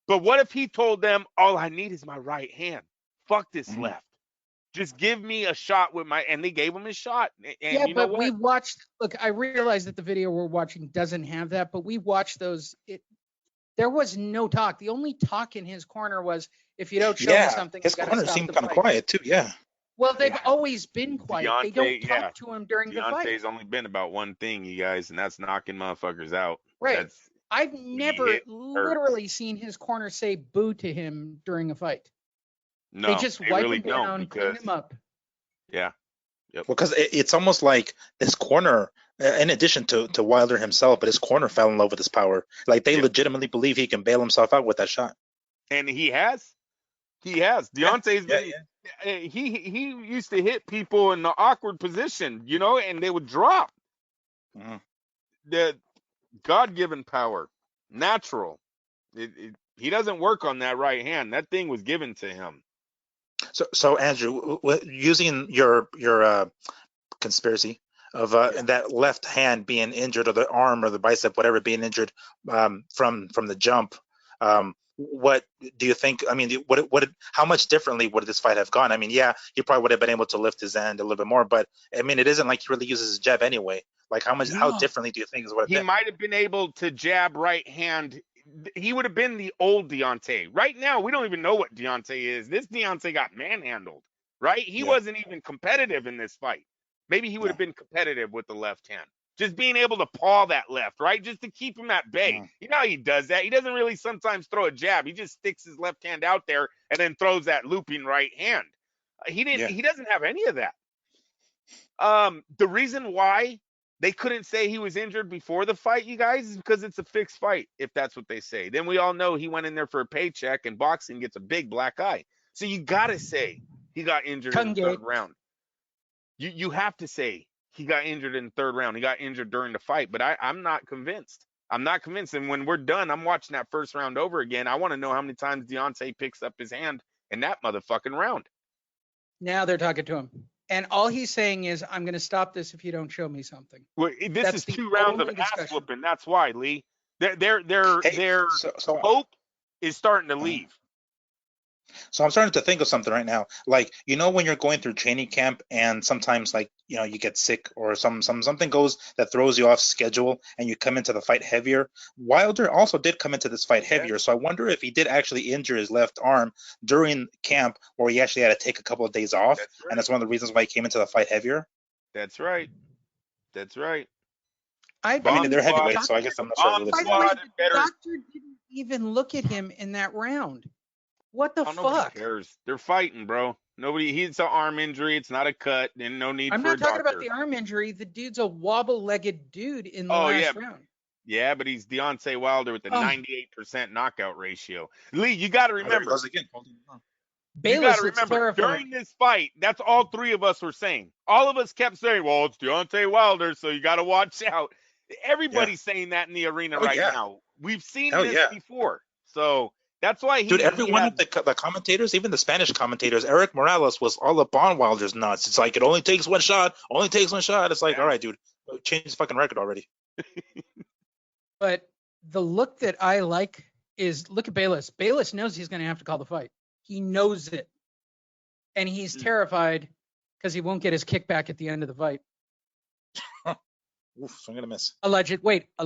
But what if he told them, "All I need is my right hand. Fuck this left. Just give me a shot with my," and they gave him his shot. And you know what? We watched. Look, I realize that the video we're watching doesn't have that, but we watched those. There was no talk. The only talk in his corner was, "If you don't show me something," his corner seemed kind of quiet too. Yeah. Well, they've always been quiet. They don't talk to him during the fight. Deontay's only been about one thing, you guys, and that's knocking motherfuckers out. Right. I've never literally seen his corner say boo to him during a fight. No, they just wipe him down, clean him up. Yeah. Yep. Because it's almost like this corner, in addition to Wilder himself, but his corner fell in love with his power. Like they legitimately believe he can bail himself out with that shot. And he has. Deontay's he used to hit people in the awkward position, and they would drop. The God-given power, natural. He doesn't work on that right hand. That thing was given to him. So Andrew, using your conspiracy of that left hand being injured, or the arm or the bicep, whatever, being injured from the jump, what do you think? I mean, how much differently would this fight have gone? I mean, yeah, he probably would have been able to lift his hand a little bit more, but I mean, it isn't like he really uses his jab anyway. Like how differently do you think it would have been? He might have been able to jab right hand. He would have been the old Deontay. Right now, we don't even know what Deontay is. This Deontay got manhandled, right? He wasn't even competitive in this fight. Maybe he would have been competitive with the left hand. Just being able to paw that left, right? Just to keep him at bay. You know how he does that? He doesn't really sometimes throw a jab. He just sticks his left hand out there and then throws that looping right hand. He doesn't have any of that. The reason why They couldn't say he was injured before the fight, you guys, because it's a fixed fight, if that's what they say. Then we all know he went in there for a paycheck, and boxing gets a big black eye. So you got to say he got injured in the third round. You have to say he got injured in the third round. He got injured during the fight, but I'm not convinced. I'm not convinced. And when we're done, I'm watching that first round over again. I want to know how many times Deontay picks up his hand in that motherfucking round. Now they're talking to him. And all he's saying is, I'm going to stop this if you don't show me something. Well, this is 2 rounds of ass whooping. That's why, Lee. Their hope is starting to leave. So I'm starting to think of something right now. Like, when you're going through training camp and sometimes you get sick or something goes that throws you off schedule and you come into the fight heavier. Wilder also did come into this fight heavier. So I wonder if he did actually injure his left arm during camp where he actually had to take a couple of days off. And that's one of the reasons why he came into the fight heavier. That's right. I mean, they're heavyweights, so I guess I'm not sure. By the way, the doctor didn't even look at him in that round. What the fuck? Nobody cares. They're fighting, bro. He's an arm injury. It's not a cut. And no need for a doctor. I'm not talking about the arm injury. The dude's a wobble-legged dude in the last round. Yeah, but he's Deontay Wilder with a 98% knockout ratio. Lee, you got to remember. Bayless looks terrifying. During this fight, that's all 3 of us were saying. All of us kept saying, well, it's Deontay Wilder, so you got to watch out. Everybody's saying that in the arena now. We've seen this before. So that's why every one of the commentators, even the Spanish commentators, Eric Morales was all up on Wilder's nuts. It's like, it only takes one shot. It's like, all right, dude, change the fucking record already. But the look that I like is, look at Bayless. Bayless knows he's going to have to call the fight. He knows it. And he's terrified because he won't get his kickback at the end of the fight. Oof, I'm going to miss. Allegedly. I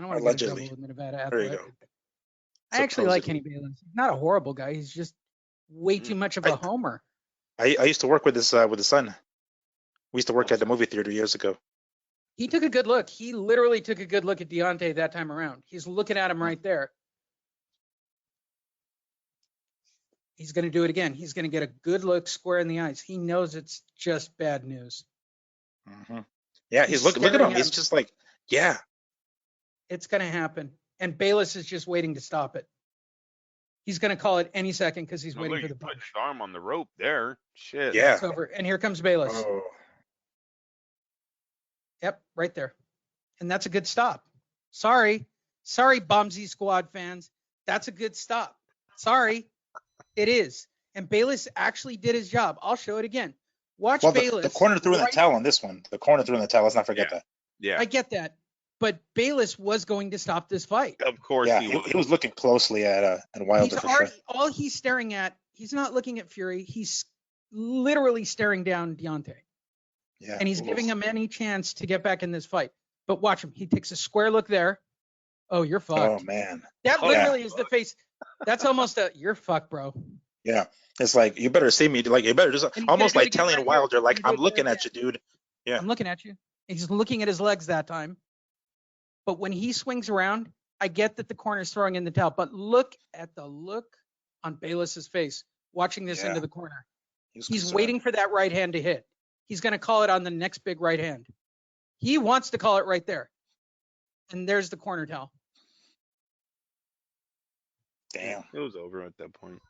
don't want to get in trouble with Nevada. There you go. I actually like Kenny Bayless. He's not a horrible guy. He's just way too much of a homer. I used to work with his son. We used to work at the movie theater years ago. He took a good look. He literally took a good look at Deontay that time around. He's looking at him right there. He's going to do it again. He's going to get a good look square in the eyes. He knows it's just bad news. Mm-hmm. Yeah, he's look at him. He's just like, yeah. It's going to happen. And Bayless is just waiting to stop it. He's going to call it any second because he's waiting for the punch. Put his arm on the rope there. Shit. Yeah. It's over. And here comes Bayless. Oh. Yep, right there. And that's a good stop. Sorry, Bombsy Squad fans. That's a good stop. Sorry. It is. And Bayless actually did his job. I'll show it again. Watch Bayless. The corner threw in the towel on this one. Let's not forget that. Yeah. I get that. But Bayless was going to stop this fight. Of course he was looking closely at Wilder for sure. All he's staring at, he's not looking at Fury. He's literally staring down Deontay. Yeah. And he's giving him any chance to get back in this fight. But watch him. He takes a square look there. Oh, you're fucked. Oh, man. That literally is the face. That's almost you're fucked, bro. Yeah. It's like, you better see me. Like, you better just almost like telling Wilder, like, I'm looking at you, dude. Yeah. I'm looking at you. He's looking at his legs that time. But when he swings around, I get that the corner's throwing in the towel. But look at the look on Bayless's face, watching this into the corner. He's waiting for that right hand to hit. He's going to call it on the next big right hand. He wants to call it right there. And there's the corner towel. Damn. It was over at that point.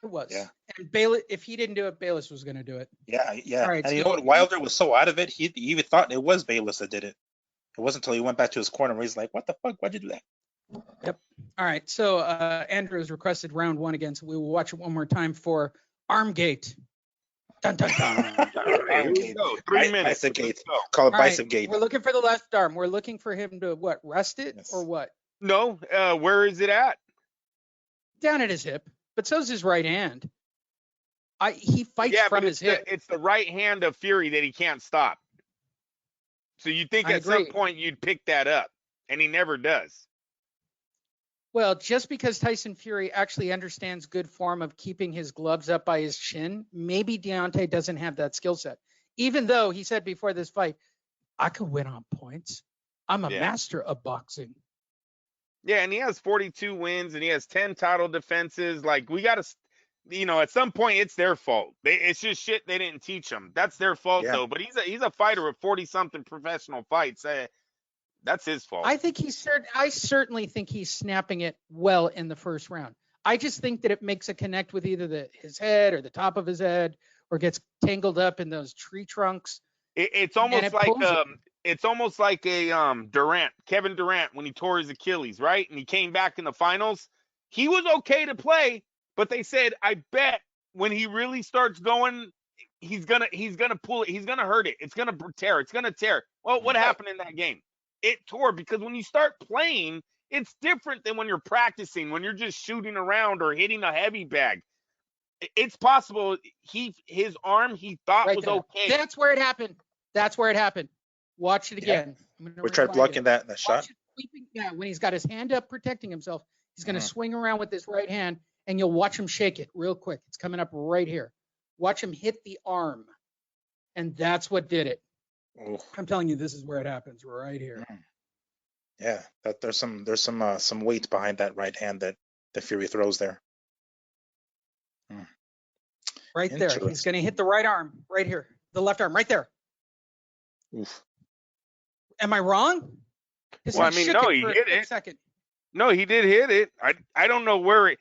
It was. Yeah. And Bayless, if he didn't do it, Bayless was going to do it. Yeah, yeah. All right, and you know what? Wilder was so out of it, he even thought it was Bayless that did it. It wasn't until he went back to his corner where he's like, what the fuck? Why'd you do that? Yep. All right. So Andrew has requested round 1 again, so we will watch it one more time for Armgate. Dun, dun, dun. Here we go. 3 minutes. Bicep gate. Call it bicep gate. We're looking for the left arm. We're looking for him to what? Rest it or what? No. Where is it at? Down at his hip. But so's his right hand. He fights from his hip. It's the right hand of Fury that he can't stop. So you think at some point you'd pick that up, and he never does. Well, just because Tyson Fury actually understands good form of keeping his gloves up by his chin, maybe Deontay doesn't have that skill set. Even though he said before this fight, I could win on points. I'm a master of boxing. Yeah, and he has 42 wins, and he has 10 title defenses. Like, we got to at some point it's their fault. It's just shit they didn't teach them. That's their fault though. But he's a fighter with 40-something professional fights. That's his fault. I certainly think he's snapping it well in the first round. I just think that it makes a connect with either his head or the top of his head, or gets tangled up in those tree trunks. It's almost like a Durant, Kevin Durant, when he tore his Achilles, right? And he came back in the finals. He was okay to play, but they said, I bet when he really starts going, he's gonna pull it, he's gonna hurt it, it's gonna tear. Well, what happened in that game? It tore, because when you start playing, it's different than when you're practicing, when you're just shooting around or hitting a heavy bag. It's possible his arm he thought was okay. That's where it happened. Watch it again. We tried blocking that shot. When he's got his hand up protecting himself, he's going to swing around with his right hand, and you'll watch him shake it real quick. It's coming up right here. Watch him hit the arm, and that's what did it. Ooh. I'm telling you, this is where it happens, right here. Yeah, there's some weight behind that right hand that Fury throws there. Right there. He's going to hit the right arm right here. The left arm right there. Oof. Am I wrong? No, he hit it. Second. No, he did hit it. I don't know where it.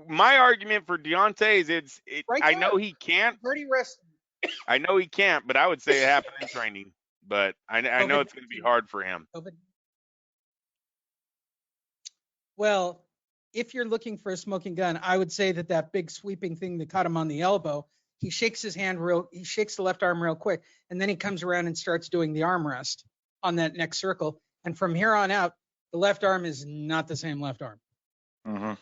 My argument for Deontay is I know he can't. Pretty rested. I know he can't, but I would say it happened in training. But I know it's going to be hard for him. Well, if you're looking for a smoking gun, I would say that big sweeping thing that caught him on the elbow, he shakes the left arm real quick, and then he comes around and starts doing the arm rest on that next circle. And from here on out, the left arm is not the same left arm. Mm-hmm.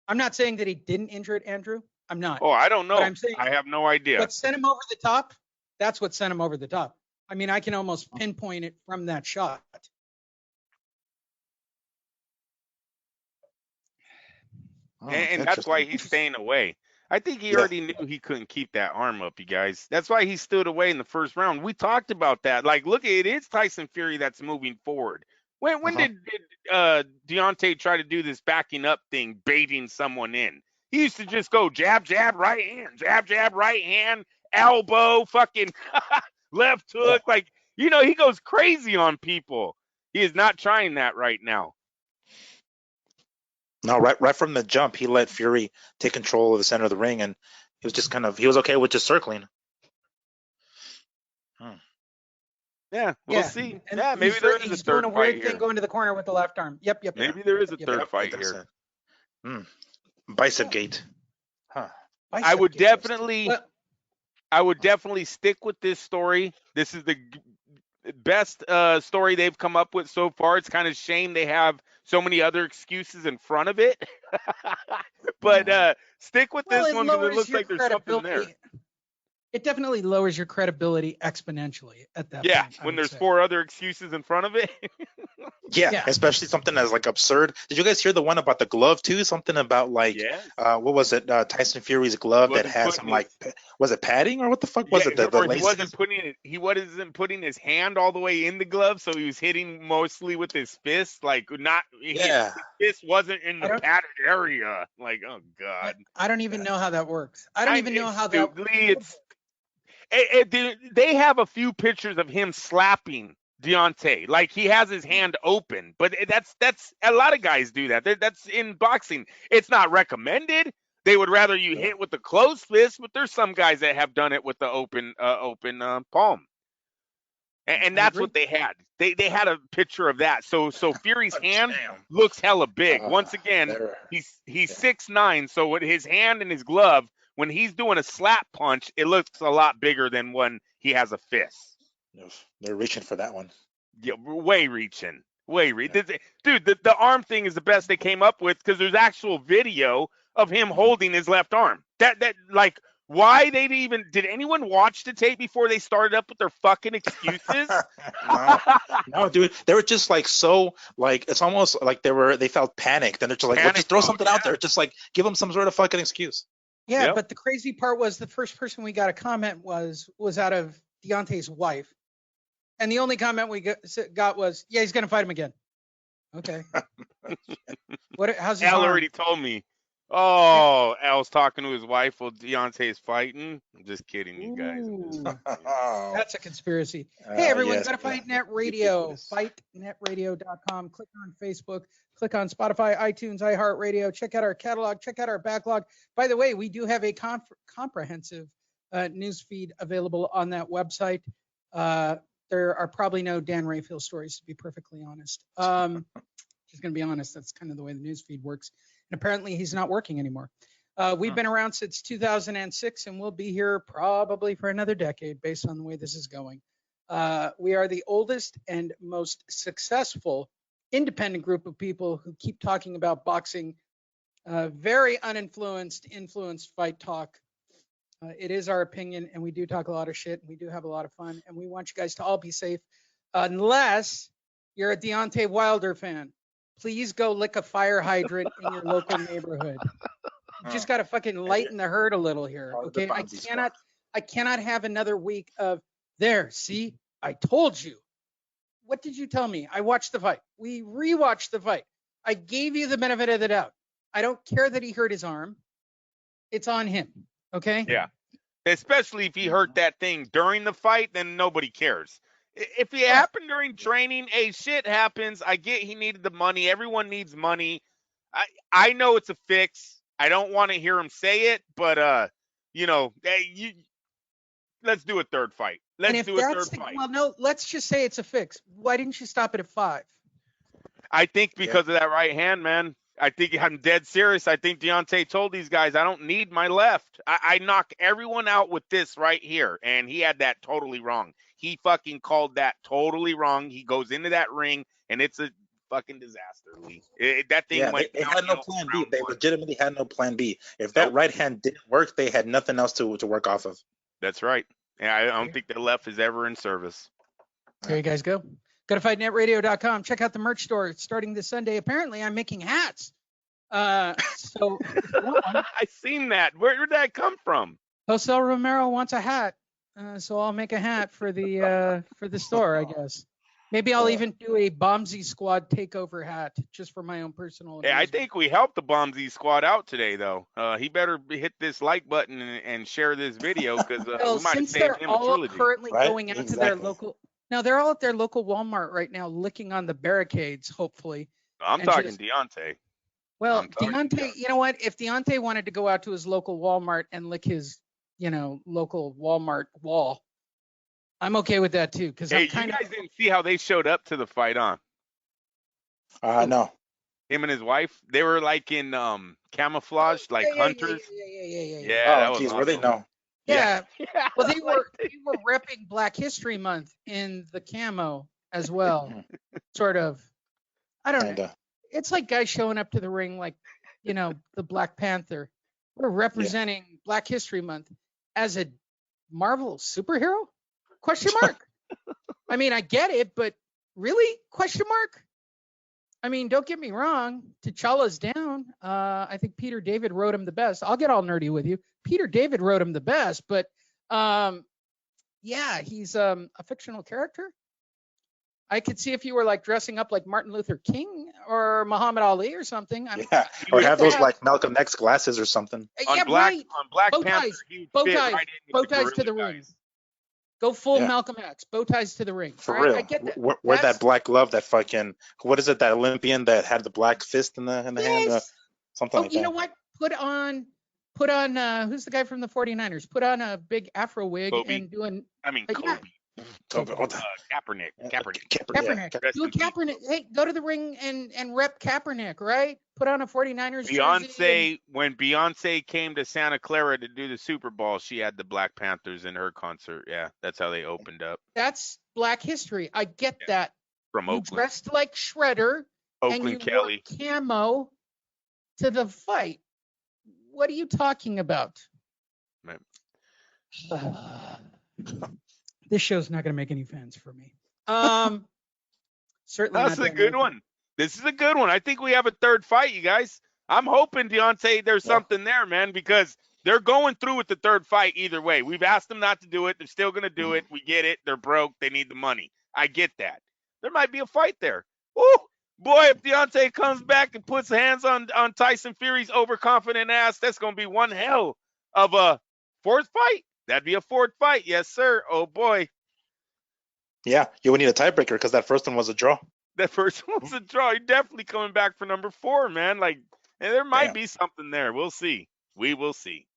I'm not saying that he didn't injure it, Andrew. I'm not. Oh, I don't know. But I'm saying, I have no idea. What sent him over the top? That's what sent him over the top. I mean, I can almost pinpoint it from that shot. And that's why he's staying away. I think he already knew he couldn't keep that arm up, you guys. That's why he stood away in the first round. We talked about that. Like, look, it is Tyson Fury that's moving forward. When did Deontay try to do this backing up thing, baiting someone in? He used to just go jab, jab, right hand, elbow, fucking left hook. Like, he goes crazy on people. He is not trying that right now. No, right from the jump, he let Fury take control of the center of the ring, and he was just he was okay with just circling. Yeah, we'll see. And yeah, maybe there is a third doing a fight weird here. thing going to the corner with the left arm. Yep. Maybe there is a third fight here. Bicep gate. I would definitely stick with this story. This is the best story they've come up with so far. It's kind of shame they have so many other excuses in front of it. But stick with this one because it looks like there's something there. It definitely lowers your credibility exponentially at that point. Yeah, when there's 4 other excuses in front of it. Yeah, especially something as absurd. Did you guys hear the one about the glove too? Something about what was it? Tyson Fury's glove that has some was it padding or what the fuck was it? He wasn't putting his hand all the way in the glove, so he was hitting mostly with his fist. His fist wasn't in the padded area. Like, oh god. I don't even know how that works. I don't even know how that. They have a few pictures of him slapping Deontay, like he has his hand open, but that's a lot of guys do that. That's in boxing. It's not recommended. They would rather you hit with the closed fist, but there's some guys that have done it with the open palm, and that's what they had. They had a picture of that. So Fury's hand looks hella big. Once again, he's 6'9", so with his hand and his glove, when he's doing a slap punch, it looks a lot bigger than when he has a fist. They're reaching for that one. Yeah, way reaching. Dude, the arm thing is the best they came up with because there's actual video of him holding his left arm. Why did anyone watch the tape before they started up with their fucking excuses? No, dude, they were just it's almost like they felt panicked, and they're just like, let's just throw something out there, just give them some sort of fucking excuse. Yeah, but the crazy part was the first person we got a comment was out of Deontay's wife. And the only comment we got was, yeah, he's going to fight him again. Okay. How's his Al arm? already told me. Oh, Al's talking to his wife while Deontay's fighting. I'm just kidding, you guys. That's a conspiracy. Hey, everyone, yes, go to yeah. Fight Net Radio, Ridiculous. fightnetradio.com. Click on Facebook, click on Spotify, iTunes, iHeartRadio. Check out our catalog, check out our backlog. By the way, we do have a comprehensive news feed available on that website. There are probably no Dan Rafael stories, to be perfectly honest. Just going to be honest, that's kind of the way the news feed works. And apparently he's not working anymore. We've been around since 2006, and we'll be here probably for another decade based on the way this is going. We are the oldest and most successful independent group of people who keep talking about boxing, very influenced fight talk. It is our opinion, and we do talk a lot of shit, and we do have a lot of fun, and we want you guys to all be safe, unless you're a Deontay Wilder fan. Please go lick a fire hydrant in your local neighborhood. You just got to fucking lighten the herd a little here, okay? I cannot have another week of there. See, I told you. What did you tell me? I watched the fight. We rewatched the fight. I gave you the benefit of the doubt. I don't care that he hurt his arm. It's on him, okay? Yeah. Especially if he hurt that thing during the fight, then nobody cares. If it happened during training, hey, shit happens. I get he needed the money. Everyone needs money. I know it's a fix. I don't want to hear him say it, but let's do a third fight. Let's do a third fight. Well, no, let's just say it's a fix. Why didn't you stop it at 5? I think because of that right hand, man. I think I'm dead serious. I think Deontay told these guys, I don't need my left. I knock everyone out with this right here, and he had that totally wrong. He fucking called that totally wrong. He goes into that ring, and it's a fucking disaster, Lee. That thing went. They had no plan B. They legitimately had no plan B. If that right hand didn't work, they had nothing else to work off of. That's right. Yeah, I don't think the left is ever in service. There you guys go. Go to fightnetradio.com. Check out the merch store. It's starting this Sunday. Apparently, I'm making hats. So I seen that. Where did that come from? Jose Romero wants a hat. So I'll make a hat for the store, I guess. Maybe I'll even do a Bombsy Squad takeover hat just for my own personal. Yeah, I think we helped the Bombsy Squad out today, though. He better hit this like button and share this video because we might have saved him a trilogy. Currently going out to their local. Now they're all at their local Walmart right now, licking on the barricades. Hopefully. I'm talking Deontay. Well, Deontay, you know what? If Deontay wanted to go out to his local Walmart and lick his, local Walmart wall, I'm okay with that too. Because you guys didn't see how they showed up to the fight, huh? No. Him and his wife, they were like in camouflage, like hunters. Yeah. That was geez, awesome. were they? No. Yeah. Well, they were repping Black History Month in the camo as well, sort of. I don't know. It's like guys showing up to the ring like, the Black Panther. We're representing Black History Month as a Marvel superhero? Question mark. I mean, I get it, but really? Question mark. I mean, don't get me wrong. T'Challa's down. I think Peter David wrote him the best. I'll get all nerdy with you. Peter David wrote him the best, but he's a fictional character. I could see if you were like dressing up like Martin Luther King or Muhammad Ali or something. Or have those like Malcolm X glasses or something. On Black bow Panther, bow ties to the ring. Go full Malcolm X. Bow ties to the ring. For real. I get that. Wear that black glove, that fucking, what is it, that Olympian that had the black fist in the hand? Something like that. You know what? Put on, who's the guy from the 49ers? Put on a big Afro wig Kobe. and do an. Kobe. Kaepernick. Do a Kaepernick. Hey, go to the ring and rep Kaepernick, right? Put on a 49ers jersey. When Beyonce came to Santa Clara to do the Super Bowl, she had the Black Panthers in her concert. Yeah, that's how they opened up. That's Black history. I get that. From you Oakland. Dressed like Shredder. Oakland, and you Kelly. wore camo to the fight. What are you talking about? This show's not going to make any fans for me. Certainly. That's a good one. This is a good one. I think we have a third fight, you guys. I'm hoping, Deontay, there's something there, man, because they're going through with the third fight either way. We've asked them not to do it. They're still going to do it. We get it. They're broke. They need the money. I get that. There might be a fight there. Ooh, Boy, if Deontay comes back and puts hands on Tyson Fury's overconfident ass, that's going to be one hell of a fourth fight. That'd be a fourth fight. Yes, sir. Oh, boy. Yeah, you would need a tiebreaker because that first one was a draw. That first one was a draw. You're definitely coming back for number 4, man. Like, and there might be something there. We'll see. We will see.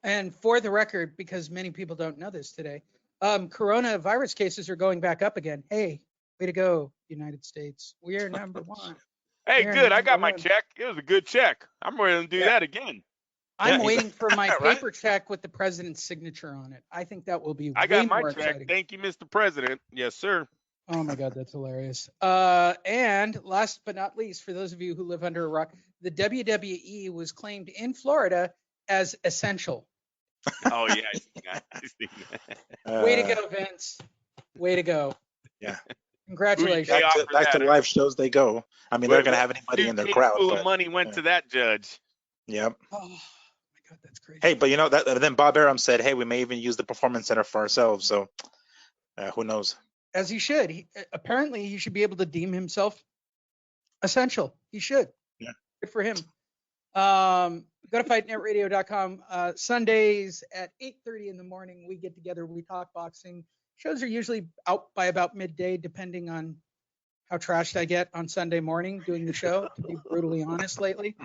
And for the record, because many people don't know this today, coronavirus cases are going back up again. Hey, way to go, United States. We are number 1. Hey, good. I got my check. It was a good check. I'm ready to do that again. I'm waiting for my paper check with the president's signature on it. I think that will be I got my more check. exciting. Thank you, Mr. President. Yes, sir. Oh my God, that's hilarious. And last but not least, for those of you who live under a rock, the WWE was claimed in Florida as essential. Oh yeah, I see that. Way to go, Vince. Way to go. Yeah. Congratulations. Back to live shows they go. I mean, they're going to have anybody in their crowd. Full of money went to that judge. Yep. Oh my God, that's crazy. Hey, but you know that then Bob Arum said, "Hey, we may even use the Performance Center for ourselves." So, who knows? As he should. Apparently, he should be able to deem himself essential. He should. Yeah. Good for him. Go to fightnetradio.com. Sundays at 8:30 in the morning, we get together. We talk boxing. Shows are usually out by about midday, depending on how trashed I get on Sunday morning doing the show. To be brutally honest, lately,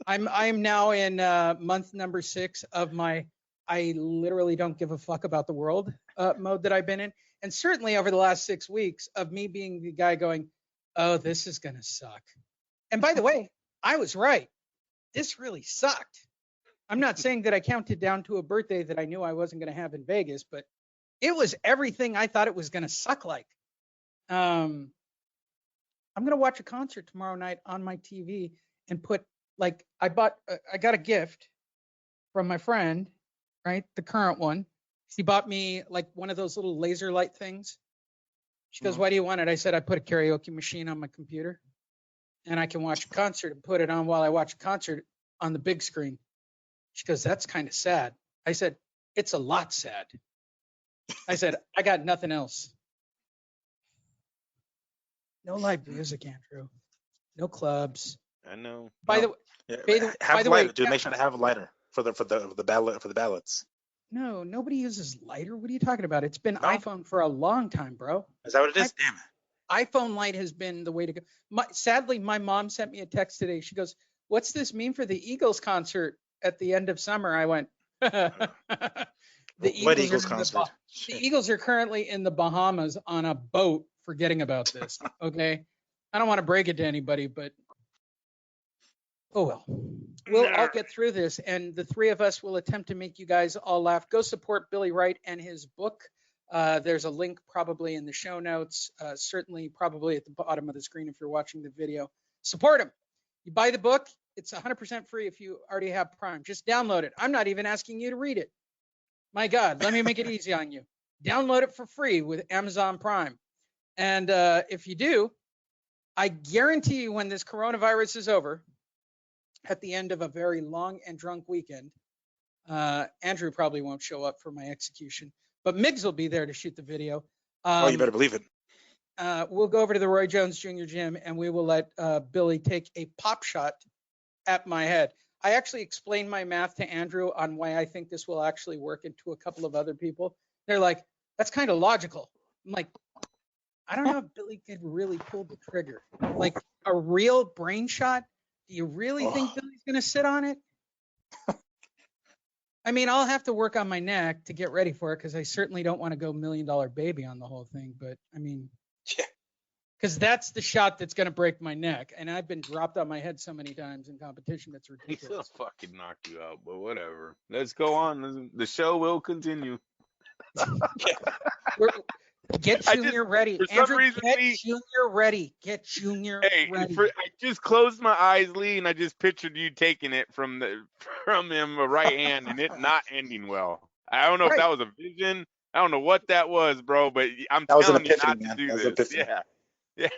I'm now in month number 6 of my I literally don't give a fuck about the world mode that I've been in, and certainly over the last 6 weeks of me being the guy going, "Oh, this is gonna suck." And by the way, I was right. This really sucked. I'm not saying that I counted down to a birthday that I knew I wasn't going to have in Vegas, but it was everything I thought it was going to suck like. I'm going to watch a concert tomorrow night on my TV and put I got a gift from my friend, right? The current one. She bought me like one of those little laser light things. She goes, "Why do you want it?" I said, "I put a karaoke machine on my computer and I can watch a concert and put it on while I watch a concert on the big screen." She goes, "That's kind of sad." I said, "It's a lot sad." I said, "I got nothing else." No live music, Andrew. No clubs. I know. By the way, dude, make sure to have a lighter for the ballots. No, nobody uses lighter. What are you talking about? It's been iPhone for a long time, bro. Is that what it is? Damn it. iPhone Light has been the way to go. Sadly, my mom sent me a text today. She goes, "What's this mean for the Eagles concert at the end of summer?" I went, The Eagles concert? The Eagles are currently in the Bahamas on a boat forgetting about this. Okay. I don't want to break it to anybody, but oh well. We'll all get through this, and the 3 of us will attempt to make you guys all laugh. Go support Billy Wright and his book. There's a link probably in the show notes, certainly probably at the bottom of the screen if you're watching the video. Support him. You buy the book. It's 100% free if you already have Prime. Just download it. I'm not even asking you to read it. My God, let me make it easy on you. Download it for free with Amazon Prime. And if you do, I guarantee you when this coronavirus is over, at the end of a very long and drunk weekend, Andrew probably won't show up for my execution, but Miggs will be there to shoot the video. You better believe it. We'll go over to the Roy Jones Jr. gym and we will let Billy take a pop shot at my head. I actually explained my math to Andrew on why I think this will actually work, and to a couple of other people. They're like, "That's kind of logical." I'm like, I don't know if Billy could really pull the trigger. Like a real brain shot. Do you really think Billy's going to sit on it? I mean, I'll have to work on my neck to get ready for it because I certainly don't want to go $1 Million Baby on the whole thing. But I mean, because that's the shot that's going to break my neck. And I've been dropped on my head so many times in competition. That's ridiculous. He'll fucking knock you out, but whatever. Let's go on. The show will continue. Get Junior ready. For some Andrew, reason, get Junior ready. Get Junior ready. I just closed my eyes, Lee, and I just pictured you taking it from him a right hand and it not ending well. I don't know if that was a vision. I don't know what that was, bro, but I'm telling you not to do this. Yeah.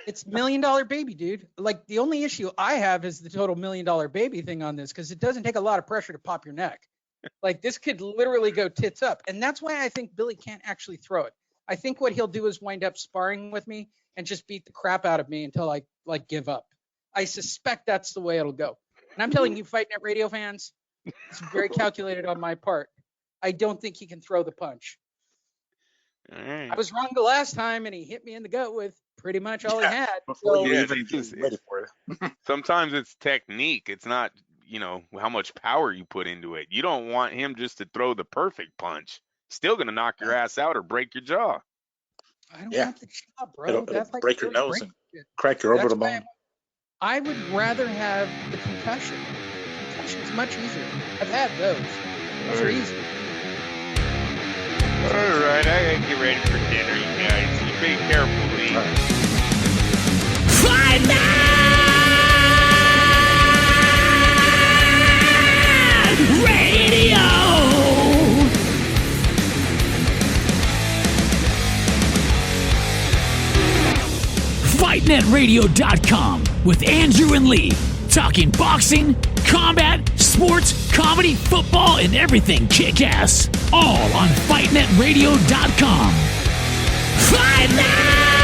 It's $1 Million Baby, dude. Like the only issue I have is the total $1 Million Baby thing on this, because it doesn't take a lot of pressure to pop your neck. Like this could literally go tits up. And that's why I think Billy can't actually throw it. I think what he'll do is wind up sparring with me and just beat the crap out of me until I give up. I suspect that's the way it'll go. And I'm telling you, Fight Net Radio fans, it's very calculated on my part. I don't think he can throw the punch. Right. I was wrong the last time, and he hit me in the gut with pretty much all he had. So, ready for it. Sometimes it's technique. It's not, how much power you put into it. You don't want him just to throw the perfect punch. Still going to knock your ass out or break your jaw. I don't want the job, bro. It'll That's like break your nose and crack your orbital bone. I would rather have the concussion. Concussion's much easier. I've had those. Those are easy. All right, I gotta get ready for dinner, you guys. You be careful, Lee. Fight Net Radio. FightNetRadio.com with Andrew and Lee. Talking boxing, combat, sports, comedy, football, and everything kick-ass. All on FightNetRadio.com. Fight Net!